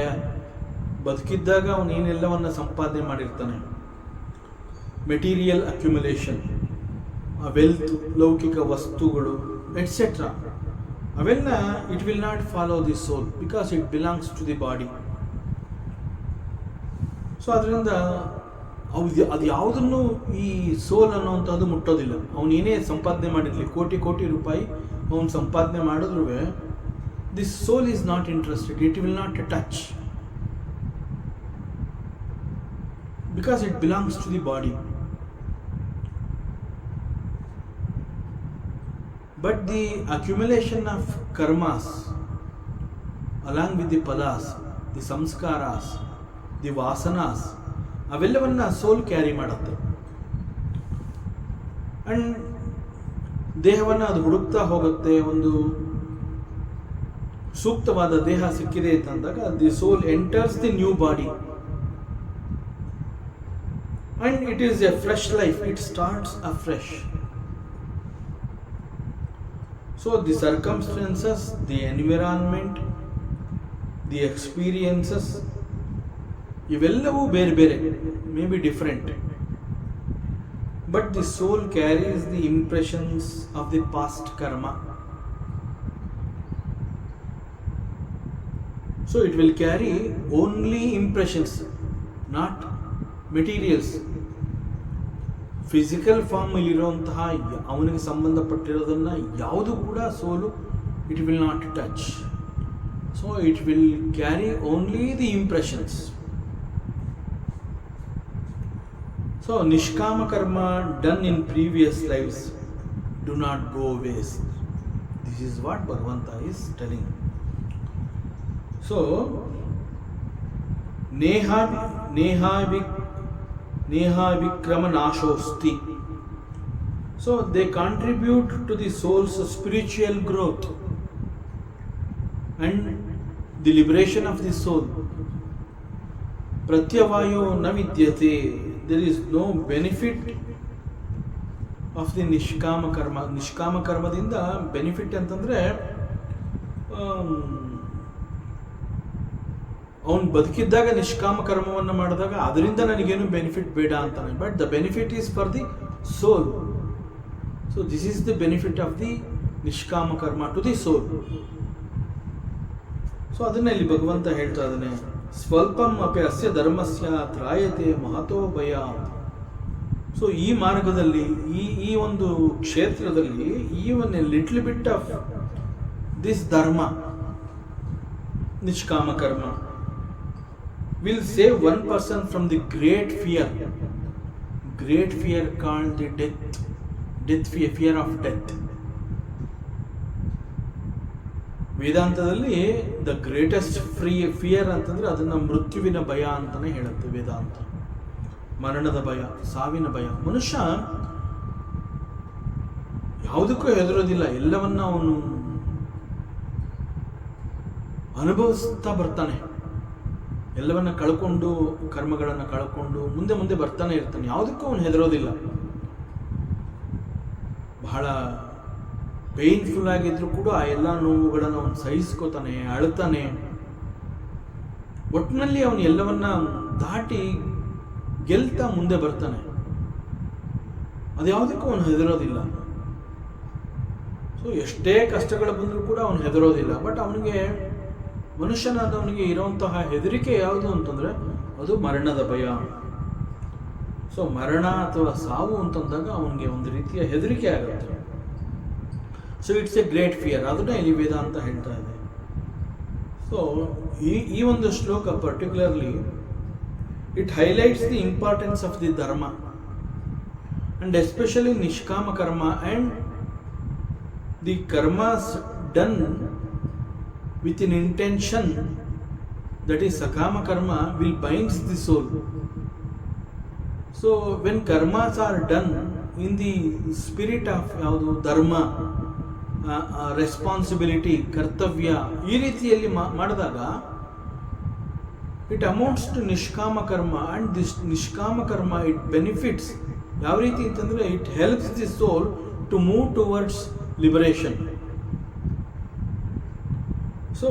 ಬದುಕಿದ್ದಾಗ ಅವನು ಏನೆಲ್ಲವನ್ನು ಸಂಪಾದನೆ ಮಾಡಿರ್ತಾನೆ, ಮೆಟೀರಿಯಲ್ ಅಕ್ಯುಮುಲೇಷನ್, ವೆಲ್ತ್, ಲೌಕಿಕ ವಸ್ತುಗಳು ಎಟ್ಸೆಟ್ರಾ, ಅವೆಲ್ಲ it will not follow the soul because it belongs to the body. So ಅದರಿಂದ ಅದು ಯಾವುದನ್ನು ಈ ಸೋಲ್ ಅನ್ನುವಂಥದ್ದು ಮುಟ್ಟೋದಿಲ್ಲ. ಅವನು ಏನೇ ಸಂಪಾದನೆ ಮಾಡಿರಲಿ, ಕೋಟಿ ಕೋಟಿ ರೂಪಾಯಿ ಅವನು ಸಂಪಾದನೆ ಮಾಡಿದ್ರೂ this soul is not interested, it will not touch because it belongs to the body. But the accumulation of karmas along with the phalas, the samskaras, the vasanas, ಅವೆಲ್ಲವನ್ನ ಸೋಲ್ ಕ್ಯಾರಿ ಮಾಡುತ್ತೆ. ಅಂಡ್ ದೇಹವನ್ನು ಅದು ಹುಡುಕ್ತಾ ಹೋಗುತ್ತೆ. ಒಂದು ಸೂಕ್ತವಾದ ದೇಹ ಸಿಕ್ಕಿದೆ ಅಂತಂದಾಗ the soul enters the new body and it is a fresh life, it starts a fresh. So the circumstances, the environment, the experiences, ಇವೆಲ್ಲವೂ ಬೇರೆ ಬೇರೆ, may be different, but the soul carries the impressions of the past karma. So it will carry only impressions, not materials. Physical formally ಇರುವಂತಹ ಅವನಿಗೆ ಸಂಬಂಧಪಟ್ಟಿರೋದನ್ನು ಯಾವುದು ಕೂಡ soul it will not touch. So it will carry only the impressions. So, Nishkama karma done in previous lives do not go waste. This is what Bhagavanta is telling. So, Neha Vikrama Nashosti. So, they contribute to the soul's spiritual growth and the liberation of the soul. Pratyavayo na vidyate. There is no benefit of the ನಿಷ್ಕಾಮ ಕರ್ಮ. ನಿಷ್ಕಾಮ ಕರ್ಮದಿಂದ ಬೆನಿಫಿಟ್ ಅಂತಂದರೆ ಅವನು ಬದುಕಿದ್ದಾಗ ನಿಷ್ಕಾಮ ಕರ್ಮವನ್ನು ಮಾಡಿದಾಗ ಅದರಿಂದ ನನಗೇನು ಬೆನಿಫಿಟ್ ಬೇಡ ಅಂತಾನೆ. But the benefit is for the soul. So this is the benefit of the ನಿಷ್ಕಾಮ ಕರ್ಮ ಟು ದಿ ಸೋಲ್. ಸೊ ಅದನ್ನ ಇಲ್ಲಿ ಭಗವಂತ ಹೇಳ್ತಾ ಇದ್ದಾನೆ, ಸ್ವಲ್ಪಂ ಅಪಿ ಅಸ್ಯ ಧರ್ಮಸ್ಯ ತ್ರಾಯತೆ ಮಹತೋ ಭಯ. ಸೊ ಈ ಮಾರ್ಗದಲ್ಲಿ, ಈ ಒಂದು ಕ್ಷೇತ್ರದಲ್ಲಿ, even a little bit of this dharma, nishkama karma, will save one person from the great fear called the death fear of death. ವೇದಾಂತದಲ್ಲಿ ದ ಗ್ರೇಟೆಸ್ಟ್ ಫಿಯರ್ ಅಂತಂದ್ರೆ ಅದನ್ನ ಮೃತ್ಯುವಿನ ಭಯ ಅಂತಾನೆ ಹೇಳುತ್ತೆ ವೇದಾಂತ. ಮರಣದ ಭಯ, ಸಾವಿನ ಭಯ. ಮನುಷ್ಯ ಯಾವುದಕ್ಕೂ ಹೆದರೋದಿಲ್ಲ, ಎಲ್ಲವನ್ನ ಅವನು ಅನುಭವಿಸ್ತಾ ಬರ್ತಾನೆ. ಎಲ್ಲವನ್ನ ಕಳ್ಕೊಂಡು, ಕರ್ಮಗಳನ್ನು ಕಳ್ಕೊಂಡು ಮುಂದೆ ಬರ್ತಾನೆ ಇರ್ತಾನೆ. ಯಾವುದಕ್ಕೂ ಅವನು ಹೆದರೋದಿಲ್ಲ. ಬಹಳ ಪೇನ್ಫುಲ್ ಆಗಿದ್ರು ಕೂಡ ಆ ಎಲ್ಲ ನೋವುಗಳನ್ನು ಅವನು ಸಹಿಸ್ಕೋತಾನೆ, ಅಳ್ತಾನೆ. ಒಟ್ಟಿನಲ್ಲಿ ಅವನು ಎಲ್ಲವನ್ನ ದಾಟಿ ಗೆಲ್ತಾ ಮುಂದೆ ಬರ್ತಾನೆ. ಅದು ಯಾವುದಕ್ಕೂ ಅವನು ಹೆದರೋದಿಲ್ಲ. ಸೊ ಎಷ್ಟೇ ಕಷ್ಟಗಳು ಬಂದರೂ ಕೂಡ ಅವನು ಹೆದರೋದಿಲ್ಲ. ಬಟ್ ಅವನಿಗೆ, ಮನುಷ್ಯನಾದವನಿಗೆ ಇರುವಂತಹ ಹೆದರಿಕೆ ಯಾವುದು ಅಂತಂದರೆ ಅದು ಮರಣದ ಭಯ. ಸೊ ಮರಣ ಅಥವಾ ಸಾವು ಅಂತಂದಾಗ ಅವನಿಗೆ ಒಂದು ರೀತಿಯ ಹೆದರಿಕೆ ಆಗುತ್ತೆ. So it's A great fear. ಅದನ್ನೇ ಇಲ್ಲಿ ವೇದಾಂತ ಹೇಳ್ತಾ ಇದೆ. ಸೊ ಈ ಒಂದು ಶ್ಲೋಕ particularly it highlights the importance of the ಧರ್ಮ ಅಂಡ್ ಎಸ್ಪೆಷಲಿ ನಿಷ್ಕಾಮ ಕರ್ಮ and the karmas done with an intention, that is sakama karma, will binds the soul. So when karmas are done in the spirit of yaudu dharma, responsibility, kartavya, ee ರೀತಿಯಲ್ಲಿ ಮಾಡಿದಾಗ it amounts to nishkama karma, and this nishkama karma, it benefits ಯಾವ ರೀತಿ ಅಂತಂದ್ರೆ it helps the soul to move towards liberation. So,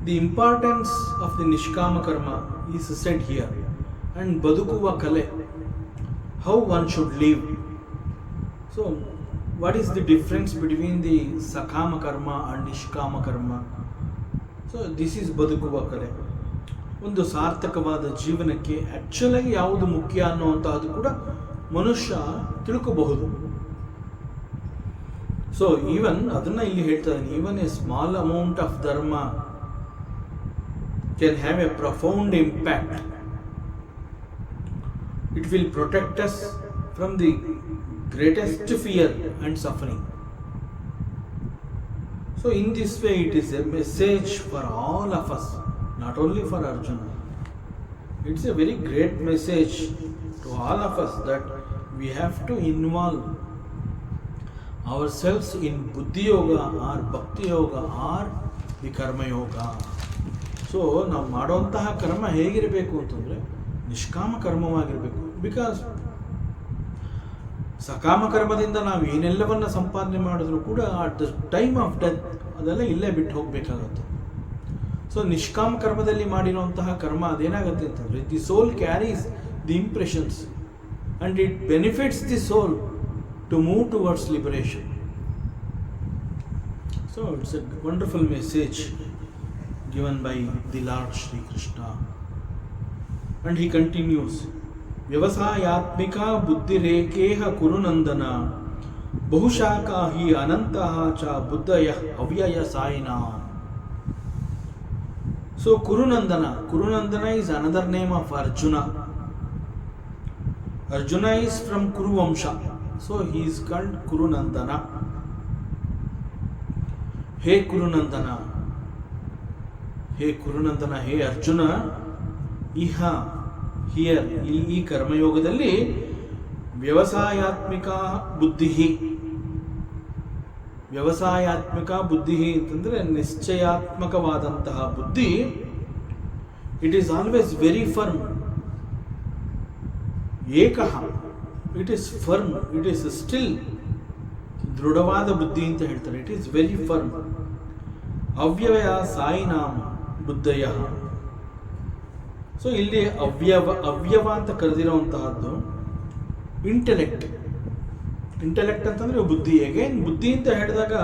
the importance of the Nishkama Karma is said here. And Badukuva Kale, how one should live. So, what is the difference between the Sakama Karma and Nishkama Karma? So, this is Badukuva Kale. ಒಂದು ಸಾರ್ಥಕವಾದ ಜೀವನಕ್ಕೆ ಆ್ಯಕ್ಚುಲಾಗಿ ಯಾವುದು ಮುಖ್ಯ ಅನ್ನುವಂಥದ್ದು ಕೂಡ ಮನುಷ್ಯ ತಿಳ್ಕೋಬಹುದು. ಸೊ ಈವನ್ ಅದನ್ನು ಇಲ್ಲಿ ಹೇಳ್ತಾ ಇದ್ದೀನಿ, even a small amount of dharma can have a profound impact. It will protect us from the greatest fear and suffering. So in this way it is a message for all of us, not only for Arjuna. It's a very great message to all of us that we have to involve ourselves in buddhi yoga or bhakti yoga or the karma yoga. So ನಾವು ಮಾಡುವಂತಹ ಕರ್ಮ ಹೇಗಿರಬೇಕು ಅಂತಂದರೆ ನಿಷ್ಕಾಮ ಕರ್ಮವಾಗಿರಬೇಕು. ಬಿಕಾಸ್ ಸಕಾಮ ಕರ್ಮದಿಂದ ನಾವು ಏನೆಲ್ಲವನ್ನು ಸಂಪಾದನೆ ಮಾಡಿದ್ರು ಕೂಡ at the time of death ಅದೆಲ್ಲ ಇಲ್ಲೇ ಬಿಟ್ಟು ಹೋಗಬೇಕಾಗತ್ತೆ. ಸೊ ನಿಷ್ಕಾಮ ಕರ್ಮದಲ್ಲಿ ಮಾಡಿರುವಂತಹ ಕರ್ಮ ಅದೇನಾಗುತ್ತೆ ಅಂತಂದರೆ the soul carries the impressions and it benefits the soul to move towards liberation. So it's a wonderful message given by the Lord Shri Krishna. And he continues, vyavasayatmika buddhirekeha kurunandana bahushaka hi anantaha cha buddhaya avyaya sayina. So Kurunandana is another name of Arjuna. Arjuna is from Kuru Vamsha. So he is called Kurunandana. Hey Kurunandana, hey Arjuna, here ಈ ಕರ್ಮಯೋಗದಲ್ಲಿ ವ್ಯವಸಾಯಾತ್ಮಿಕ ಬುದ್ಧಿ ಅಂತಂದರೆ ನಿಶ್ಚಯಾತ್ಮಕವಾದಂತಹ ಬುದ್ಧಿ. It is always very firm. Ekah, it is firm, it is still, ದೃಢವಾದ ಬುದ್ಧಿ ಅಂತ ಹೇಳ್ತಾರೆ. It is very firm. ಅವ್ಯಯ ಸಾಯಿನಾಂ ಬುದ್ಧಯ. ಸೊ ಇಲ್ಲಿ ಅವ್ಯವ ಅಂತ ಕರೆದಿರುವಂತಹದ್ದು ಇಂಟೆಲೆಕ್ಟ್ ಅಂತಂದ್ರೆ ಬುದ್ಧಿ. ಅಗೇನ್ ಬುದ್ಧಿ ಅಂತ ಹೇಳಿದಾಗ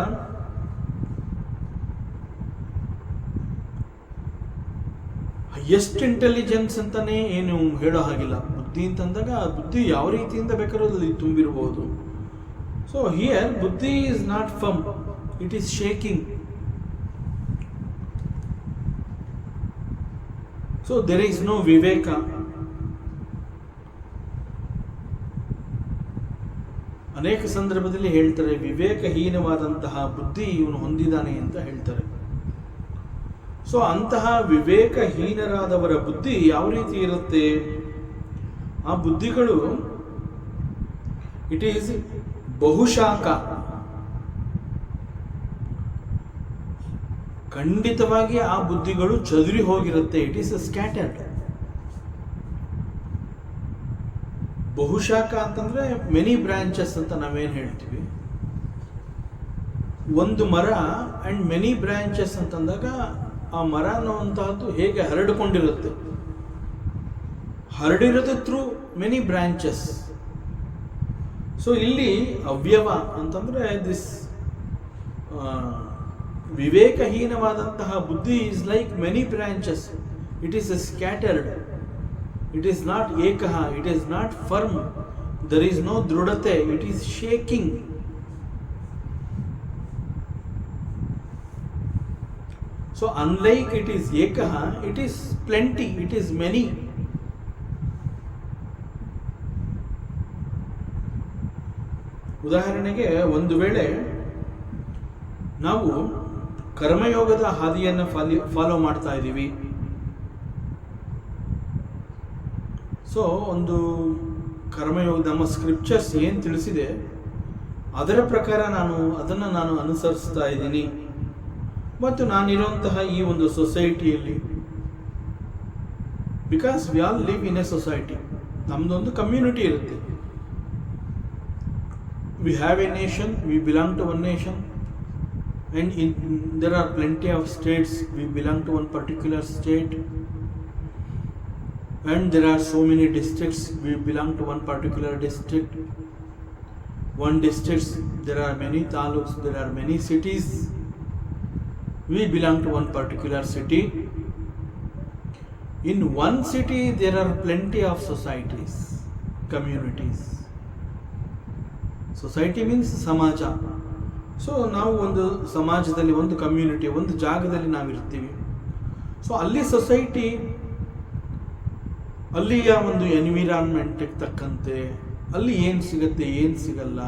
ಹೈಯೆಸ್ಟ್ ಇಂಟೆಲಿಜೆನ್ಸ್ ಅಂತಾನೆ ಏನು ಹೇಳೋ ಹಾಗಿಲ್ಲ. ಬುದ್ಧಿ ಅಂತಂದಾಗ ಆ ಬುದ್ಧಿ ಯಾವ ರೀತಿಯಿಂದ ಬೇಕಾದ್ರೂ ಅದು ತುಂಬಿರಬಹುದು. So here buddhi is not firm, it is shaking. So there is no viveka. ಅನೇಕ ಸಂದರ್ಭದಲ್ಲಿ ಹೇಳ್ತಾರೆ ವಿವೇಕಹೀನವಾದಂತಹ ಬುದ್ಧಿ ಇವನು ಹೊಂದಿದ್ದಾನೆ ಅಂತ ಹೇಳ್ತಾರೆ. ಸೊ ಅಂತಹ ವಿವೇಕಹೀನರಾದವರ ಬುದ್ಧಿ ಯಾವ ರೀತಿ ಇರುತ್ತೆ? ಆ ಬುದ್ಧಿಗಳು ಇಟ್ ಈಸ್ ಬಹುಶಾಖ. ಖಂಡಿತವಾಗಿ ಆ ಬುದ್ಧಿಗಳು ಚದುರಿ ಹೋಗಿರುತ್ತೆ. It is scattered. ಬಹುಶಾಖ ಅಂತಂದ್ರೆ ಮೆನಿ ಬ್ರಾಂಚಸ್ ಅಂತ ನಾವೇನು ಹೇಳ್ತೀವಿ. ಒಂದು ಮರ ಅಂಡ್ ಮೆನಿ ಬ್ರಾಂಚಸ್ ಅಂತಂದಾಗ ಆ ಮರ ಅನ್ನುವಂತಹದ್ದು ಹೇಗೆ ಹರಡಿಕೊಂಡಿರುತ್ತೆ, ಹರಡಿರೋದು ಥ್ರೂ ಮೆನಿ ಬ್ರಾಂಚಸ್. ಸೊ ಇಲ್ಲಿ ಅವ್ಯವ ಅಂತಂದ್ರೆ ದಿಸ್ ವಿವೇಕಹೀನವಾದಂತಹ ಬುದ್ಧಿ is like many branches. It is scattered. It is not ekaha, it is not firm. There is no drudate, it is shaking. So unlike it is ekaha, it is plenty, it is many. ಉದಾಹರಣೆಗೆ ಒಂದು ವೇಳೆ ನಾವು ಕರ್ಮಯೋಗದ ಹಾದಿಯನ್ನು ಫಾಲೋ ಮಾಡ್ತಾ ಇದ್ದೀವಿ. ಸೊ ಒಂದು ಕರ್ಮಯೋಗ ನಮ್ಮ ಸ್ಕ್ರಿಪ್ಚರ್ಸ್ ಏನು ತಿಳಿಸಿದೆ ಅದರ ಪ್ರಕಾರ ಅದನ್ನು ನಾನು ಅನುಸರಿಸ್ತಾ ಇದ್ದೀನಿ. ಮತ್ತು ನಾನಿರುವಂತಹ ಈ ಒಂದು ಸೊಸೈಟಿಯಲ್ಲಿ, because we all live in a society, ನಮ್ಮದೊಂದು ಕಮ್ಯುನಿಟಿ ಇರುತ್ತೆ. We have a nation, we belong to one nation, and there are plenty of states, we belong to one particular state, and there are so many districts, we belong to one particular district. One district, there are many taluks, there are many cities, we belong to one particular city. In one city there are plenty of societies, communities. Society means ಸಮಾಜ. ಸೊ ನಾವು ಒಂದು ಸಮಾಜದಲ್ಲಿ, ಒಂದು ಕಮ್ಯುನಿಟಿ, ಒಂದು ಜಾಗದಲ್ಲಿ ನಾವಿರ್ತೀವಿ. ಸೊ ಅಲ್ಲಿ ಸೊಸೈಟಿ, ಅಲ್ಲಿಯ ಒಂದು ಎನ್ವಿರಾನ್ಮೆಂಟ್ಗೆ ತಕ್ಕಂತೆ ಅಲ್ಲಿ ಏನು ಸಿಗುತ್ತೆ, ಏನು ಸಿಗಲ್ಲ,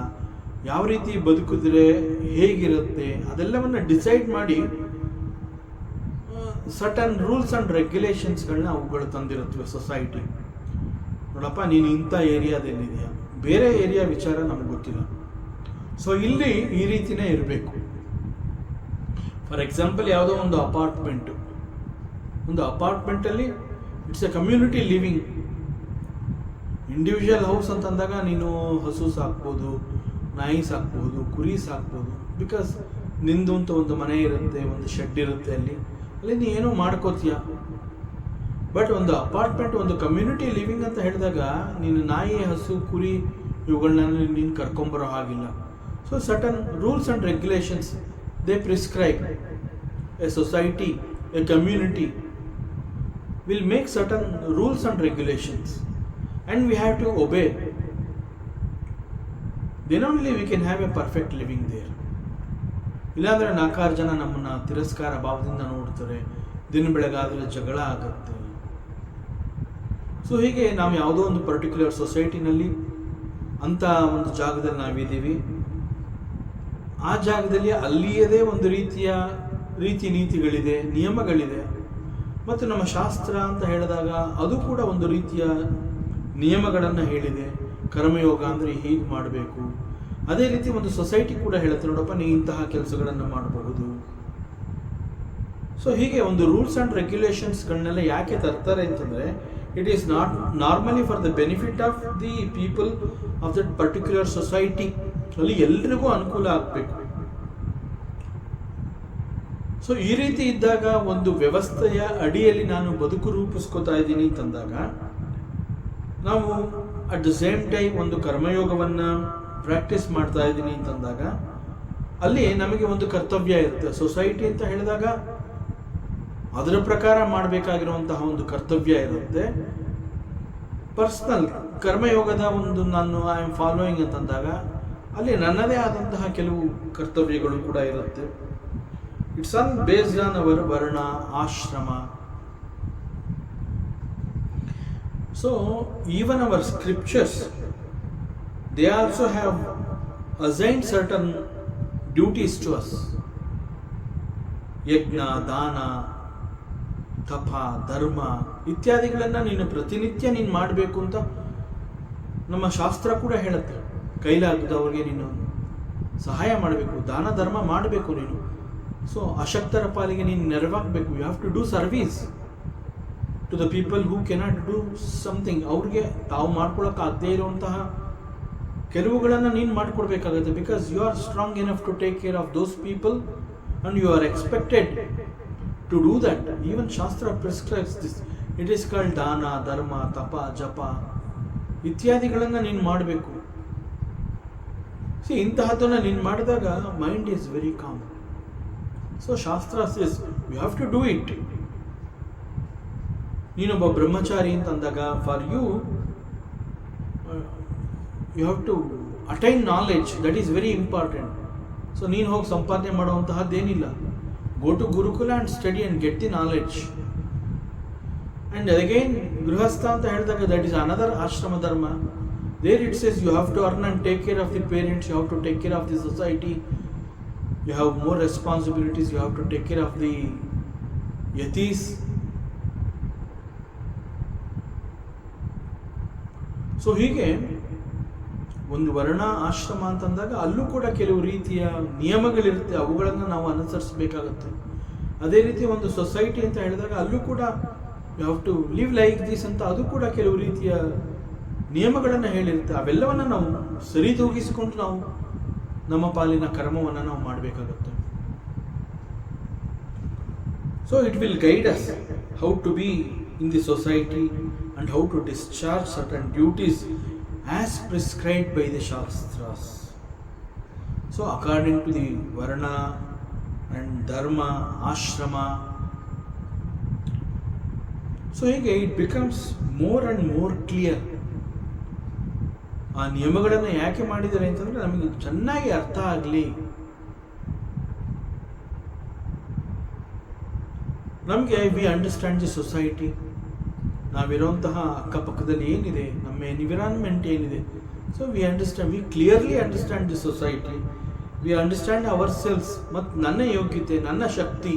ಯಾವ ರೀತಿ ಬದುಕಿದ್ರೆ ಹೇಗಿರುತ್ತೆ, ಅದೆಲ್ಲವನ್ನು ಡಿಸೈಡ್ ಮಾಡಿ ಸರ್ಟನ್ ರೂಲ್ಸ್ ಆ್ಯಂಡ್ ರೆಗ್ಯುಲೇಷನ್ಸ್ಗಳನ್ನ ಅವುಗಳು ತಂದಿರುತ್ತವೆ ಸೊಸೈಟಿ. ನೋಡಪ್ಪ, ನೀನು ಇಂಥ ಏರಿಯಾದಲ್ಲಿದೆಯಾ, ಬೇರೆ ಏರಿಯಾ ವಿಚಾರ ನಮಗೆ ಗೊತ್ತಿಲ್ಲ. ಸೊ ಇಲ್ಲಿ ಈ ರೀತಿನೇ ಇರಬೇಕು. ಫಾರ್ ಎಕ್ಸಾಂಪಲ್, ಯಾವುದೋ ಒಂದು ಅಪಾರ್ಟ್ಮೆಂಟಲ್ಲಿ it's a community living. Individual house ಅಂತಂದಾಗ ನೀನು ಹಸು ಸಾಕ್ಬೋದು, ನಾಯಿ ಸಾಕ್ಬೋದು, ಕುರಿ ಸಾಕ್ಬೋದು, ಬಿಕಾಸ್ ನಿಂದು ಅಂತ ಒಂದು ಮನೆ ಇರುತ್ತೆ, ಒಂದು ಶೆಡ್ ಇರುತ್ತೆ, ಅಲ್ಲಿ ನೀ ಏನೋ ಮಾಡ್ಕೋತೀಯ. ಬಟ್ ಒಂದು ಅಪಾರ್ಟ್ಮೆಂಟ್, ಒಂದು ಕಮ್ಯುನಿಟಿ ಲಿವಿಂಗ್ ಅಂತ ಹೇಳಿದಾಗ ನೀನು ನಾಯಿ, ಹಸು, ಕುರಿ ಇವುಗಳನ್ನ ನೀನು ಕರ್ಕೊಂಬರೋ ಹಾಗಿಲ್ಲ. So certain rules and regulations they prescribe. A society, a community will make certain rules and regulations and we have to obey. Then only we can have a perfect living there. ಇಲ್ಲಾಂದರೆ 4 ಜನ ನಮ್ಮನ್ನು ತಿರಸ್ಕಾರ ಭಾವದಿಂದ ನೋಡ್ತಾರೆ, ದಿನ ಬೆಳಗಾದರೆ ಜಗಳ ಆಗುತ್ತೆ. ಸೊ ಹೀಗೆ ನಾವು ಯಾವುದೋ ಒಂದು ಪರ್ಟಿಕ್ಯುಲರ್ ಸೊಸೈಟಿನಲ್ಲಿ ಅಂಥ ಒಂದು ಜಾಗದಲ್ಲಿ ನಾವಿದ್ದೀವಿ. ಆ ಜಾಗದಲ್ಲಿ ಅಲ್ಲಿಯದೇ ಒಂದು ರೀತಿ ನೀತಿಗಳಿದೆ, ನಿಯಮಗಳಿದೆ. ಮತ್ತು ನಮ್ಮ ಶಾಸ್ತ್ರ ಅಂತ ಹೇಳಿದಾಗ ಅದು ಕೂಡ ಒಂದು ರೀತಿಯ ನಿಯಮಗಳನ್ನು ಹೇಳಿದೆ. ಕರ್ಮಯೋಗ ಅಂದರೆ ಹೀಗೆ ಮಾಡಬೇಕು. ಅದೇ ರೀತಿ ಒಂದು ಸೊಸೈಟಿ ಕೂಡ ಹೇಳುತ್ತೆ, ನೋಡಪ್ಪ, ನೀ ಇಂತಹ ಕೆಲಸಗಳನ್ನು ಮಾಡಬಹುದು. ಸೊ ಹೀಗೆ ಒಂದು ರೂಲ್ಸ್ ಆ್ಯಂಡ್ ರೆಗ್ಯುಲೇಷನ್ಸ್ಗಳನ್ನೆಲ್ಲ ಯಾಕೆ ತರ್ತಾರೆ ಅಂತಂದರೆ, it is not normally for the benefit of the people of that particular society. ಅಲ್ಲಿ ಎಲ್ರಿಗೂ ಅನುಕೂಲ ಆಗಬೇಕು. ಸೊ ಈ ರೀತಿ ಇದ್ದಾಗ, ಒಂದು ವ್ಯವಸ್ಥೆಯ ಅಡಿಯಲ್ಲಿ ನಾನು ಬದುಕು ರೂಪಿಸ್ಕೋತಾ ಇದ್ದೀನಿ ಅಂತಂದಾಗ, ನಾವು ಅಟ್ ದ ಸೇಮ್ ಟೈಮ್ ಒಂದು ಕರ್ಮಯೋಗವನ್ನು ಪ್ರಾಕ್ಟೀಸ್ ಮಾಡ್ತಾ ಇದ್ದೀನಿ ಅಂತಂದಾಗ, ಅಲ್ಲಿ ನಮಗೆ ಒಂದು ಕರ್ತವ್ಯ ಇರುತ್ತೆ. ಸೊಸೈಟಿ ಅಂತ ಹೇಳಿದಾಗ ಅದರ ಪ್ರಕಾರ ಮಾಡಬೇಕಾಗಿರುವಂತಹ ಒಂದು ಕರ್ತವ್ಯ ಇರುತ್ತೆ. ಪರ್ಸ್ನಲ್ ಕರ್ಮಯೋಗದ ಒಂದು ಐ ಆಮ್ ಫಾಲೋಯಿಂಗ್ ಅಂತಂದಾಗ ಅಲ್ಲಿ ನನ್ನದೇ ಆದಂತಹ ಕೆಲವು ಕರ್ತವ್ಯಗಳು ಕೂಡ ಇರುತ್ತೆ. It's all based on our ವರ್ಣ, ಆಶ್ರಮ. So even our scriptures, they also have assigned certain duties to us. ಯಜ್ಞ, ದಾನ, ತಪ, ಧರ್ಮ ಇತ್ಯಾದಿಗಳನ್ನು ನೀನು ಪ್ರತಿನಿತ್ಯ ನೀನು ಮಾಡಬೇಕು ಅಂತ ನಮ್ಮ ಶಾಸ್ತ್ರ ಕೂಡ ಹೇಳುತ್ತೆ. ಕೈಲಾಗದವ್ರಿಗೆ ನೀನು ಸಹಾಯ ಮಾಡಬೇಕು, ದಾನ ಧರ್ಮ ಮಾಡಬೇಕು ನೀನು. ಸೊ ಅಶಕ್ತರ ಪಾಲಿಗೆ ನೀನು ನೆರವಾಗಬೇಕು. You have to do service to the people who cannot do something. ಅವ್ರಿಗೆ ತಾವು ಮಾಡ್ಕೊಳಕ್ಕಾಗದೇ ಇರುವಂತಹ ಕೆಲವುಗಳನ್ನು ನೀನು ಮಾಡಿಕೊಡ್ಬೇಕಾಗುತ್ತೆ. Because you are strong enough to take care of those people and you are expected to do that. Even Shastra prescribes this. It is called dana, dharma, tapa, japa ಇತ್ಯಾದಿಗಳನ್ನು ನೀನು ಮಾಡಬೇಕು. ಇಂತಹದ್ದನ್ನು ನೀನು ಮಾಡಿದಾಗ mind is very calm. So shastra says you have to do it. ನೀನೊಬ್ಬ ಬ್ರಹ್ಮಚಾರಿ ಅಂತ ಅಂದಾಗ for you you have to attain knowledge, that is very important. So ನೀನು ಹೋಗಿ ಸಂಪಾದನೆ ಮಾಡುವಂತಹದ್ದೇನಿಲ್ಲ. Go to gurukula and study and get the knowledge. And again ಗೃಹಸ್ಥ ಅಂತ ಹೇಳಿದಾಗ that is another ashrama dharma. There it says you have to earn and take care of the parents, you have to take care of the society, you have more responsibilities, you have to take care of the yatis. So ಹೀಗೆ ಒಂದು ವರ್ಣ ಆಶ್ರಮ ಅಂತಂದಾಗ ಅಲ್ಲೂ ಕೂಡ ಕೆಲವು ರೀತಿಯ ನಿಯಮಗಳಿರುತ್ತೆ, ಅವುಗಳನ್ನು ನಾವು ಅನುಸರಿಸಬೇಕಾಗುತ್ತೆ. ಅದೇ ರೀತಿ ಒಂದು ಸೊಸೈಟಿ ಅಂತ ಹೇಳಿದಾಗ ಅಲ್ಲೂ ಕೂಡ you have to live like this ಅಂತ ಅದು ಕೂಡ ಕೆಲವು ರೀತಿಯ ನಿಯಮಗಳನ್ನು ಹೇಳಿರುತ್ತೆ. ಅವೆಲ್ಲವನ್ನು ನಾವು ಸರಿದೂಗಿಸಿಕೊಂಡು ನಾವು ನಮ್ಮ ಪಾಲಿನ ಕರ್ಮವನ್ನು ನಾವು ಮಾಡಬೇಕಾಗುತ್ತೆ. So it will guide us how to B in the society and how to discharge certain duties as prescribed by the Shastras. So according to the Varna and Dharma, Ashrama, so it becomes more and more clear. ಆ ನಿಯಮಗಳನ್ನು ಯಾಕೆ ಮಾಡಿದ್ದಾರೆ ಅಂತಂದರೆ ನಮಗೆ ಚೆನ್ನಾಗಿ ಅರ್ಥ ಆಗಲಿ, ನಮಗೆ ವಿ ಅಂಡರ್ಸ್ಟ್ಯಾಂಡ್ ದಿ ಸೊಸೈಟಿ, ನಾವಿರುವಂತಹ ಅಕ್ಕಪಕ್ಕದಲ್ಲಿ ಏನಿದೆ, ನಮ್ಮ ಎನ್ವಿರಾನ್ಮೆಂಟ್ ಏನಿದೆ. So we clearly understand the society, we understand our selves. ಮತ್ತು ನನ್ನ ಯೋಗ್ಯತೆ, ನನ್ನ ಶಕ್ತಿ,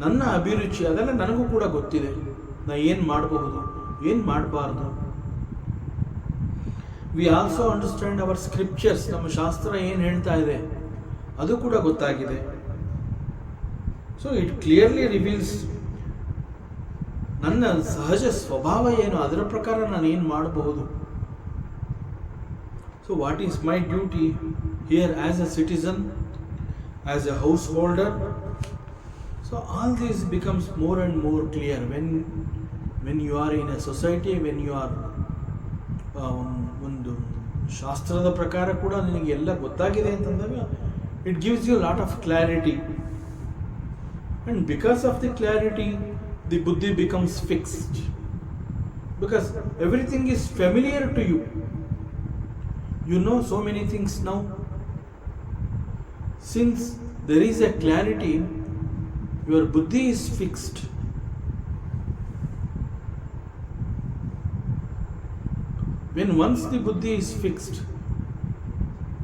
ನನ್ನ ಅಭಿರುಚಿ ಅದೆಲ್ಲ ನನಗೂ ಕೂಡ ಗೊತ್ತಿದೆ. ನಾ ಏನು ಮಾಡಬಹುದು, ಏನು ಮಾಡಬಾರ್ದು. We also understand our scriptures, ನಮ್ಮ ಶಾಸ್ತ್ರ ಏನು ಹೇಳ್ತಾ ಇದೆ ಅದು ಕೂಡ ಗೊತ್ತಾಗಿದೆ. ಸೊ ಇಟ್ ಕ್ಲಿಯರ್ಲಿ ರಿವೀಲ್ಸ್ ನನ್ನ ಸಹಜ ಸ್ವಭಾವ ಏನು, ಅದರ ಪ್ರಕಾರ ನಾನು ಏನು ಮಾಡಬಹುದು. So what is my duty here as a citizen, as a householder. So all this becomes more and more clear when you are in a society, when you are ಒಂದು ಶಾಸ್ತ್ರದ ಪ್ರಕಾರ ಕೂಡ ನಿನಗೆ ಎಲ್ಲ ಗೊತ್ತಾಗಿದೆ ಅಂತಂದಾಗ it gives you lot of clarity. And because of the clarity the buddhi becomes fixed, because everything is familiar to you. You know so many things now. Since there is a clarity, your buddhi is fixed. When once the buddhi is fixed,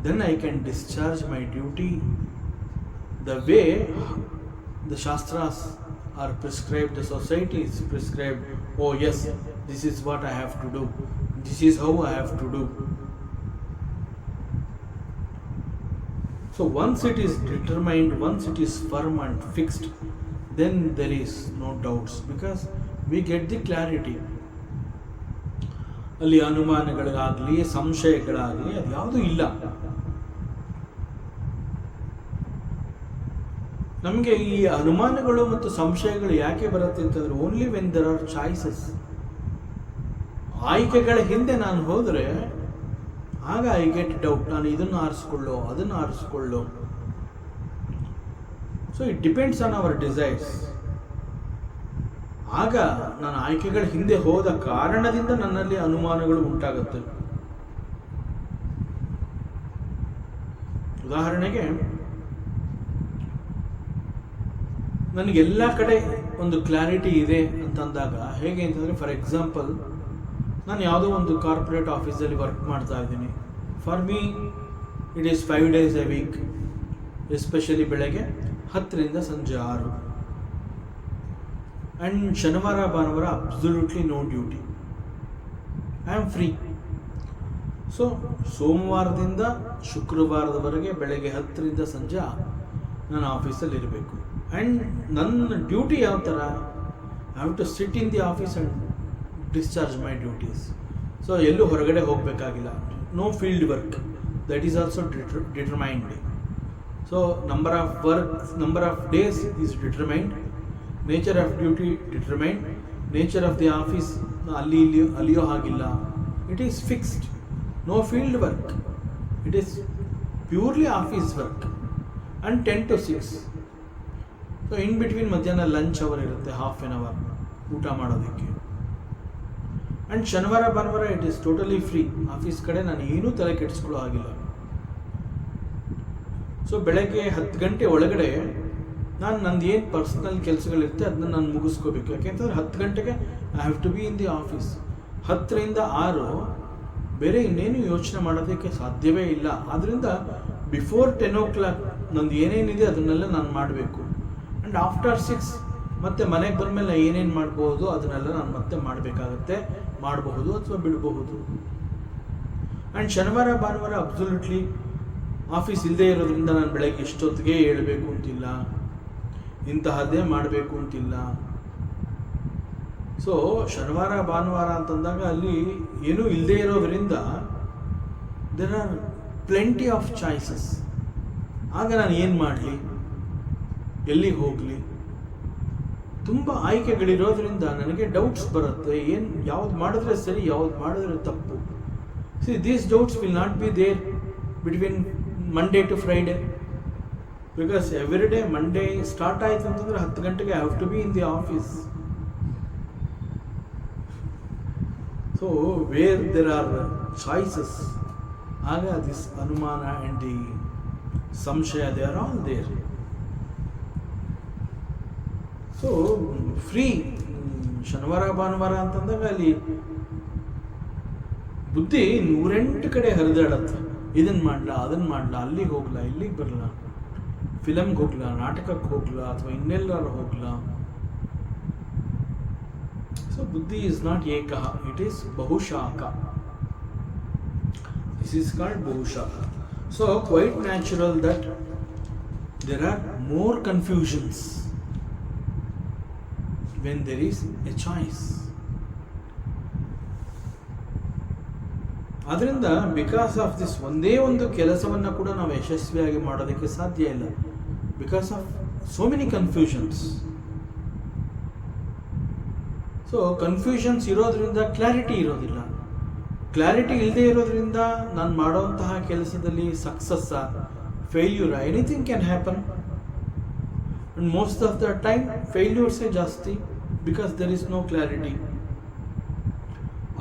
then I can discharge my duty the way the Shastras are prescribed, the society is prescribed. Oh yes, this is what I have to do, this is how I have to do. So once it is determined, once it is firm and fixed, then there is no doubts, because we get the clarity. ಅಲ್ಲಿ ಅನುಮಾನಗಳಾಗಲಿ ಸಂಶಯಗಳಾಗಲಿ ಅದು ಯಾವುದೂ ಇಲ್ಲ. ನಮಗೆ ಈ ಅನುಮಾನಗಳು ಮತ್ತು ಸಂಶಯಗಳು ಯಾಕೆ ಬರುತ್ತೆ ಅಂತಂದರೆ only when there are choices. ಆಯ್ಕೆಗಳ ಹಿಂದೆ ನಾನು ಹೋದರೆ ಆಗ ಐ ಗೆಟ್ ಡೌಟ್, ನಾನು ಇದನ್ನು ಆರಿಸ್ಕೊಳ್ಳೋ ಅದನ್ನು ಆರಿಸ್ಕೊಳ್ಳೋ. So it depends on our desires. ಆಗ ನಾನು ಆಯ್ಕೆಗಳ ಹಿಂದೆ ಹೋದ ಕಾರಣದಿಂದ ನನ್ನಲ್ಲಿ ಅನುಮಾನಗಳು ಉಂಟಾಗುತ್ತೆ. ಉದಾಹರಣೆಗೆ ನನಗೆಲ್ಲ ಕಡೆ ಒಂದು ಕ್ಲಾರಿಟಿ ಇದೆ ಅಂತಂದಾಗ ಹೇಗೆ ಅಂತಂದರೆ, ಫಾರ್ ಎಕ್ಸಾಂಪಲ್ ನಾನು ಯಾವುದೋ ಒಂದು ಕಾರ್ಪೊರೇಟ್ ಆಫೀಸಲ್ಲಿ ವರ್ಕ್ ಮಾಡ್ತಾ ಇದ್ದೀನಿ. For me it is 5 days a week, especially ಬೆಳಗ್ಗೆ 10ರಿಂದ ಸಂಜೆ 6. ಆ್ಯಂಡ್ ಶನಿವಾರ ಭಾನುವಾರ absolutely no duty, I am free. So ಸೋಮವಾರದಿಂದ ಶುಕ್ರವಾರದವರೆಗೆ ಬೆಳಗ್ಗೆ 10ರಿಂದ ಸಂಜೆ ನಾನು ಆಫೀಸಲ್ಲಿ ಇರಬೇಕು. ಆ್ಯಂಡ್ ನನ್ನ ಡ್ಯೂಟಿ ಯಾವ ಥರ, I have to sit in the office and discharge my duties. So ಎಲ್ಲೂ ಹೊರಗಡೆ ಹೋಗಬೇಕಾಗಿಲ್ಲ, no field work, that is also determined. So number of days is determined, nature of duty determined, nature of the office ಅಲ್ಲಿ ಇಲ್ಲಿ ಅಲಿಯೋ ಹಾಗಿಲ್ಲ, it is fixed. No field work, it is purely office work. And 10 to 6. So in between ಮಧ್ಯಾಹ್ನ ಲಂಚ್ ಅವರ್ ಇರುತ್ತೆ, 1/2 an hour. ಊಟ ಮಾಡೋದಕ್ಕೆ. ಆ್ಯಂಡ್ ಶನಿವಾರ ಭಾನುವಾರ it is totally free. Office ಕಡೆ ನಾನು ಏನೂ ತಲೆ ಕೆಡಿಸ್ಕೊಳ್ಳೋ ಆಗಿಲ್ಲ. ಸೊ ಬೆಳಗ್ಗೆ 10 ಗಂಟೆ ಒಳಗಡೆ ನಂದು ಏನು ಪರ್ಸ್ನಲ್ ಕೆಲಸಗಳಿರುತ್ತೆ ಅದನ್ನ ನಾನು ಮುಗಿಸ್ಕೋಬೇಕು. ಯಾಕೆಂತಂದರೆ 10 ಗಂಟೆಗೆ I have to B in the office. 10 ರಿಂದ 6 ಬೇರೆ ಇನ್ನೇನು ಯೋಚನೆ ಮಾಡೋದಕ್ಕೆ ಸಾಧ್ಯವೇ ಇಲ್ಲ. ಆದ್ದರಿಂದ ಬಿಫೋರ್ 10 o'clock ನಂದು ಏನೇನಿದೆ ಅದನ್ನೆಲ್ಲ ನಾನು ಮಾಡಬೇಕು. ಆ್ಯಂಡ್ ಆಫ್ಟರ್ 6 ಮತ್ತೆ ಮನೆಗೆ ಬಂದಮೇಲೆ ಏನೇನು ಮಾಡ್ಬೋದು ಅದನ್ನೆಲ್ಲ ನಾನು ಮತ್ತೆ ಮಾಡಬಹುದು ಅಥವಾ ಬಿಡಬಹುದು. ಆ್ಯಂಡ್ ಶನಿವಾರ ಭಾನುವಾರ ಅಬ್ಸಲ್ಯೂಟ್ಲಿ ಆಫೀಸ್ ಇಲ್ಲದೆ ಇರೋದ್ರಿಂದ ನಾನು ಬೆಳಗ್ಗೆ ಇಷ್ಟೊತ್ತಿಗೆ ಹೇಳಬೇಕು ಅಂತಿಲ್ಲ, ಇಂತಹದ್ದೇ ಮಾಡಬೇಕು ಅಂತಿಲ್ಲ. ಸೊ ಶನಿವಾರ ಭಾನುವಾರ ಅಂತಂದಾಗ ಅಲ್ಲಿ ಏನೂ ಇಲ್ಲದೆ ಇರೋದ್ರಿಂದ there are plenty of choices. ಆಗ ನಾನು ಏನು ಮಾಡಲಿ, ಎಲ್ಲಿಗೆ ಹೋಗಲಿ, ತುಂಬ ಆಯ್ಕೆಗಳಿರೋದ್ರಿಂದ ನನಗೆ ಡೌಟ್ಸ್ ಬರುತ್ತೆ. ಯಾವ್ದು ಮಾಡಿದ್ರೆ ಸರಿ, ಯಾವ್ದು ಮಾಡಿದ್ರೆ ತಪ್ಪು. See these doubts will not be there between Monday to Friday, because every day Monday start ಆಯಿತು ಅಂತಂದರೆ 10 ಗಂಟೆಗೆ I have to B in the ಆಫೀಸ್. So where there are choices, ಆಗ ದಿಸ್ ಅನುಮಾನ ಆ್ಯಂಡ್ ದಿ ಸಂಶಯ they are all there. So free ಶನಿವಾರ ಭಾನುವಾರ ಅಂತಂದಾಗ ಅಲ್ಲಿ ಬುದ್ಧಿ 108 ಕಡೆ ಹರಿದಾಡತ್ತೆ. ಇದನ್ನು ಮಾಡಲ, ಅದನ್ನು ಮಾಡಲ, ಅಲ್ಲಿಗೆ ಹೋಗ್ಲಾ, ಇಲ್ಲಿಗೆ ಬರಲ್ಲ, ಫಿಲಮ್ಗೆ ಹೋಗ್ಲಾ, ನಾಟಕಕ್ಕೆ ಹೋಗ್ಲಾ, ಅಥವಾ ಇನ್ನೆಲ್ಲಾರು ಹೋಗ್ಲಾ. So buddhi is not ekah, it is bahushakha. This is called bahushakha. So quite natural that there are more confusions when there is a choice. ಅದರಿಂದ ಬಿಕಾಸ್ ಆಫ್ ದಿಸ್ ಒಂದೇ ಒಂದು ಕೆಲಸವನ್ನು ಕೂಡ ನಾವು ಯಶಸ್ವಿಯಾಗಿ ಮಾಡೋದಕ್ಕೆ ಸಾಧ್ಯ ಇಲ್ಲ. Because of so many confusions. So confusions ಇರೋದ್ರಿಂದ ಕ್ಲಾರಿಟಿ ಇರೋದಿಲ್ಲ. ಕ್ಲಾರಿಟಿ ಇಲ್ಲದೆ ಇರೋದ್ರಿಂದ ನಾನು ಮಾಡೋಂತಹ ಕೆಲಸದಲ್ಲಿ ಸಕ್ಸಸ್ಸಾ, ಫೇಲ್ಯೂರಾ, anything can happen. And most of the time failures are ಜಾಸ್ತಿ because there is no clarity.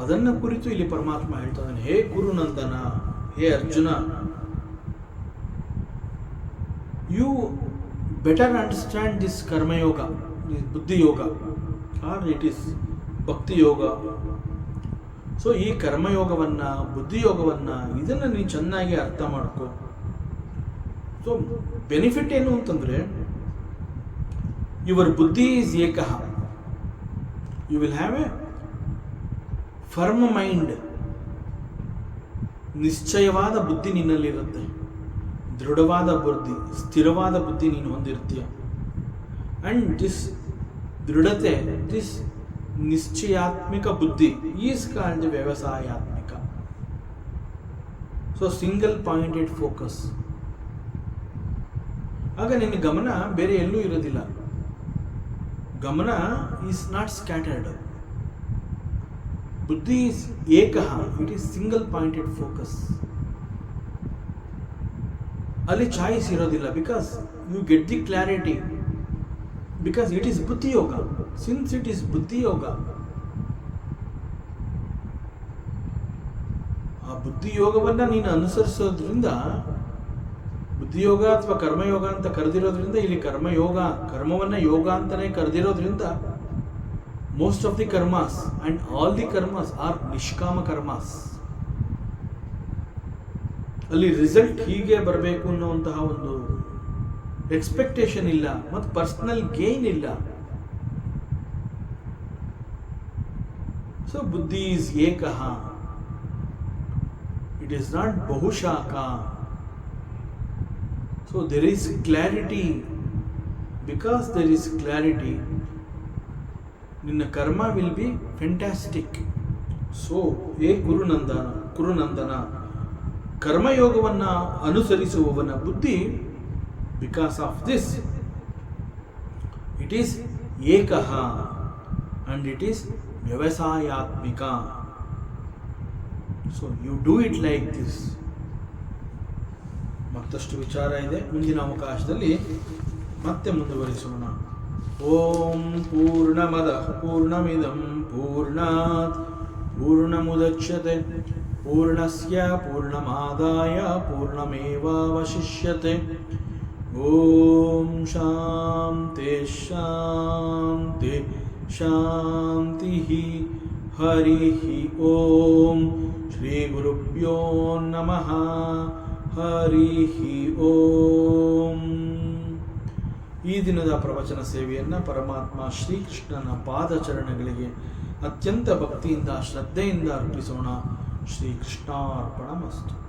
ಅದನ್ನು ಕುರಿತು ಇಲ್ಲಿ ಪರಮಾತ್ಮ ಹೇಳ್ತಾನೆ, ಹೇ ಗುರುನಂದನ, ಹೇ Arjuna, you better understand this karma yoga, this ಬುದ್ಧಿ ಯೋಗ, or it is ಭಕ್ತಿ ಯೋಗ. ಸೊ ಈ ಕರ್ಮಯೋಗವನ್ನ, ಬುದ್ಧಿಯೋಗವನ್ನ, ಇದನ್ನು ನೀನು ಚೆನ್ನಾಗಿ ಅರ್ಥ ಮಾಡ್ಕೋ. ಸೊ ಬೆನಿಫಿಟ್ ಏನು ಅಂತಂದ್ರೆ, your buddhi is ekaha. You will have a firm mind. ನಿಶ್ಚಯವಾದ ಬುದ್ಧಿ ನಿನ್ನಲ್ಲಿರುತ್ತೆ. ದೃಢವಾದ ಬುದ್ಧಿ, ಸ್ಥಿರವಾದ ಬುದ್ಧಿ ನೀನು ಹೊಂದಿರ್ತೀಯ. ಅಂಡ್ ದಿಸ್ ದೃಢತೆ, this nishchayatmika buddhi is called vyavasayatmika. So single pointed focus. ಆಗ ನಿನ್ನ ಗಮನ ಬೇರೆ ಎಲ್ಲೂ ಇರೋದಿಲ್ಲ. Gamana is not scattered. Buddhi is ekah, it is single pointed focus. ಅಲ್ಲಿ ಚಾಯ್ಸ್ ಇರೋದಿಲ್ಲ. Because you get the clarity, because it is buddhi yoga. Since it is buddhi ಯೋಗ, ಆ ಬುದ್ಧಿ ಯೋಗವನ್ನ ನೀನು ಅನುಸರಿಸೋದ್ರಿಂದ, ಬುದ್ಧಿಯೋಗ ಅಥವಾ ಕರ್ಮಯೋಗ ಅಂತ ಕರೆದಿರೋದ್ರಿಂದ, ಇಲ್ಲಿ ಕರ್ಮಯೋಗ, ಕರ್ಮವನ್ನ ಯೋಗ ಅಂತಾನೆ ಕರೆದಿರೋದ್ರಿಂದ, most of the karmas and all the karmas are nishkama karmas. ಅಲ್ಲಿ ರಿಸಲ್ಟ್ ಹೀಗೆ ಬರಬೇಕು ಅನ್ನುವಂತಹ ಒಂದು ಎಕ್ಸ್ಪೆಕ್ಟೇಷನ್ ಇಲ್ಲ, ಮತ್ತು ಪರ್ಸನಲ್ ಗೇನ್ ಇಲ್ಲ. So buddhi is ekah, it is not bahushakha. So there is clarity. Because there is clarity, ನಿನ್ನ ಕರ್ಮ will be fantastic. So ಹೇ ಕುರುನಂದನ, ಕರ್ಮಯೋಗವನ್ನು ಅನುಸರಿಸುವವನ ಬುದ್ಧಿ, because of this it is ekah and it is vyavasayatmika. So you do it like this. ಮತ್ತಷ್ಟು ವಿಚಾರ ಇದೆ, ಮುಂದಿನ ಅವಕಾಶದಲ್ಲಿ ಮತ್ತೆ ಮುಂದುವರಿಸೋಣ. ಓಂ ಪೂರ್ಣಮದಃ ಪೂರ್ಣಮಿದಂ ಪೂರ್ಣಾತ್ ಪೂರ್ಣಮುದಚ್ಯತೆ ಪೂರ್ಣಸ್ಯ ಪೂರ್ಣಮಾದಾಯ ಪೂರ್ಣಮೇವಾವಶಿಷ್ಯತೆ. ಓಂ ಶಾಂತಿ ಶಾಂತಿ ಶಾಂತಿ. ಹರಿ ಓಂ. ಶ್ರೀ ಗುರುಭ್ಯೋ ನಮಃ. ಹರಿ ಓಂ. ಈ ದಿನದ ಪ್ರವಚನ ಸೇವೆಯನ್ನು ಪರಮಾತ್ಮ ಶ್ರೀಕೃಷ್ಣನ ಪಾದಚರಣಗಳಿಗೆ ಅತ್ಯಂತ ಭಕ್ತಿಯಿಂದ ಶ್ರದ್ಧೆಯಿಂದ ಅರ್ಪಿಸೋಣ. ಶ್ರೀಕೃಷ್ಣಾರ್ಪಣಮಸ್ತು.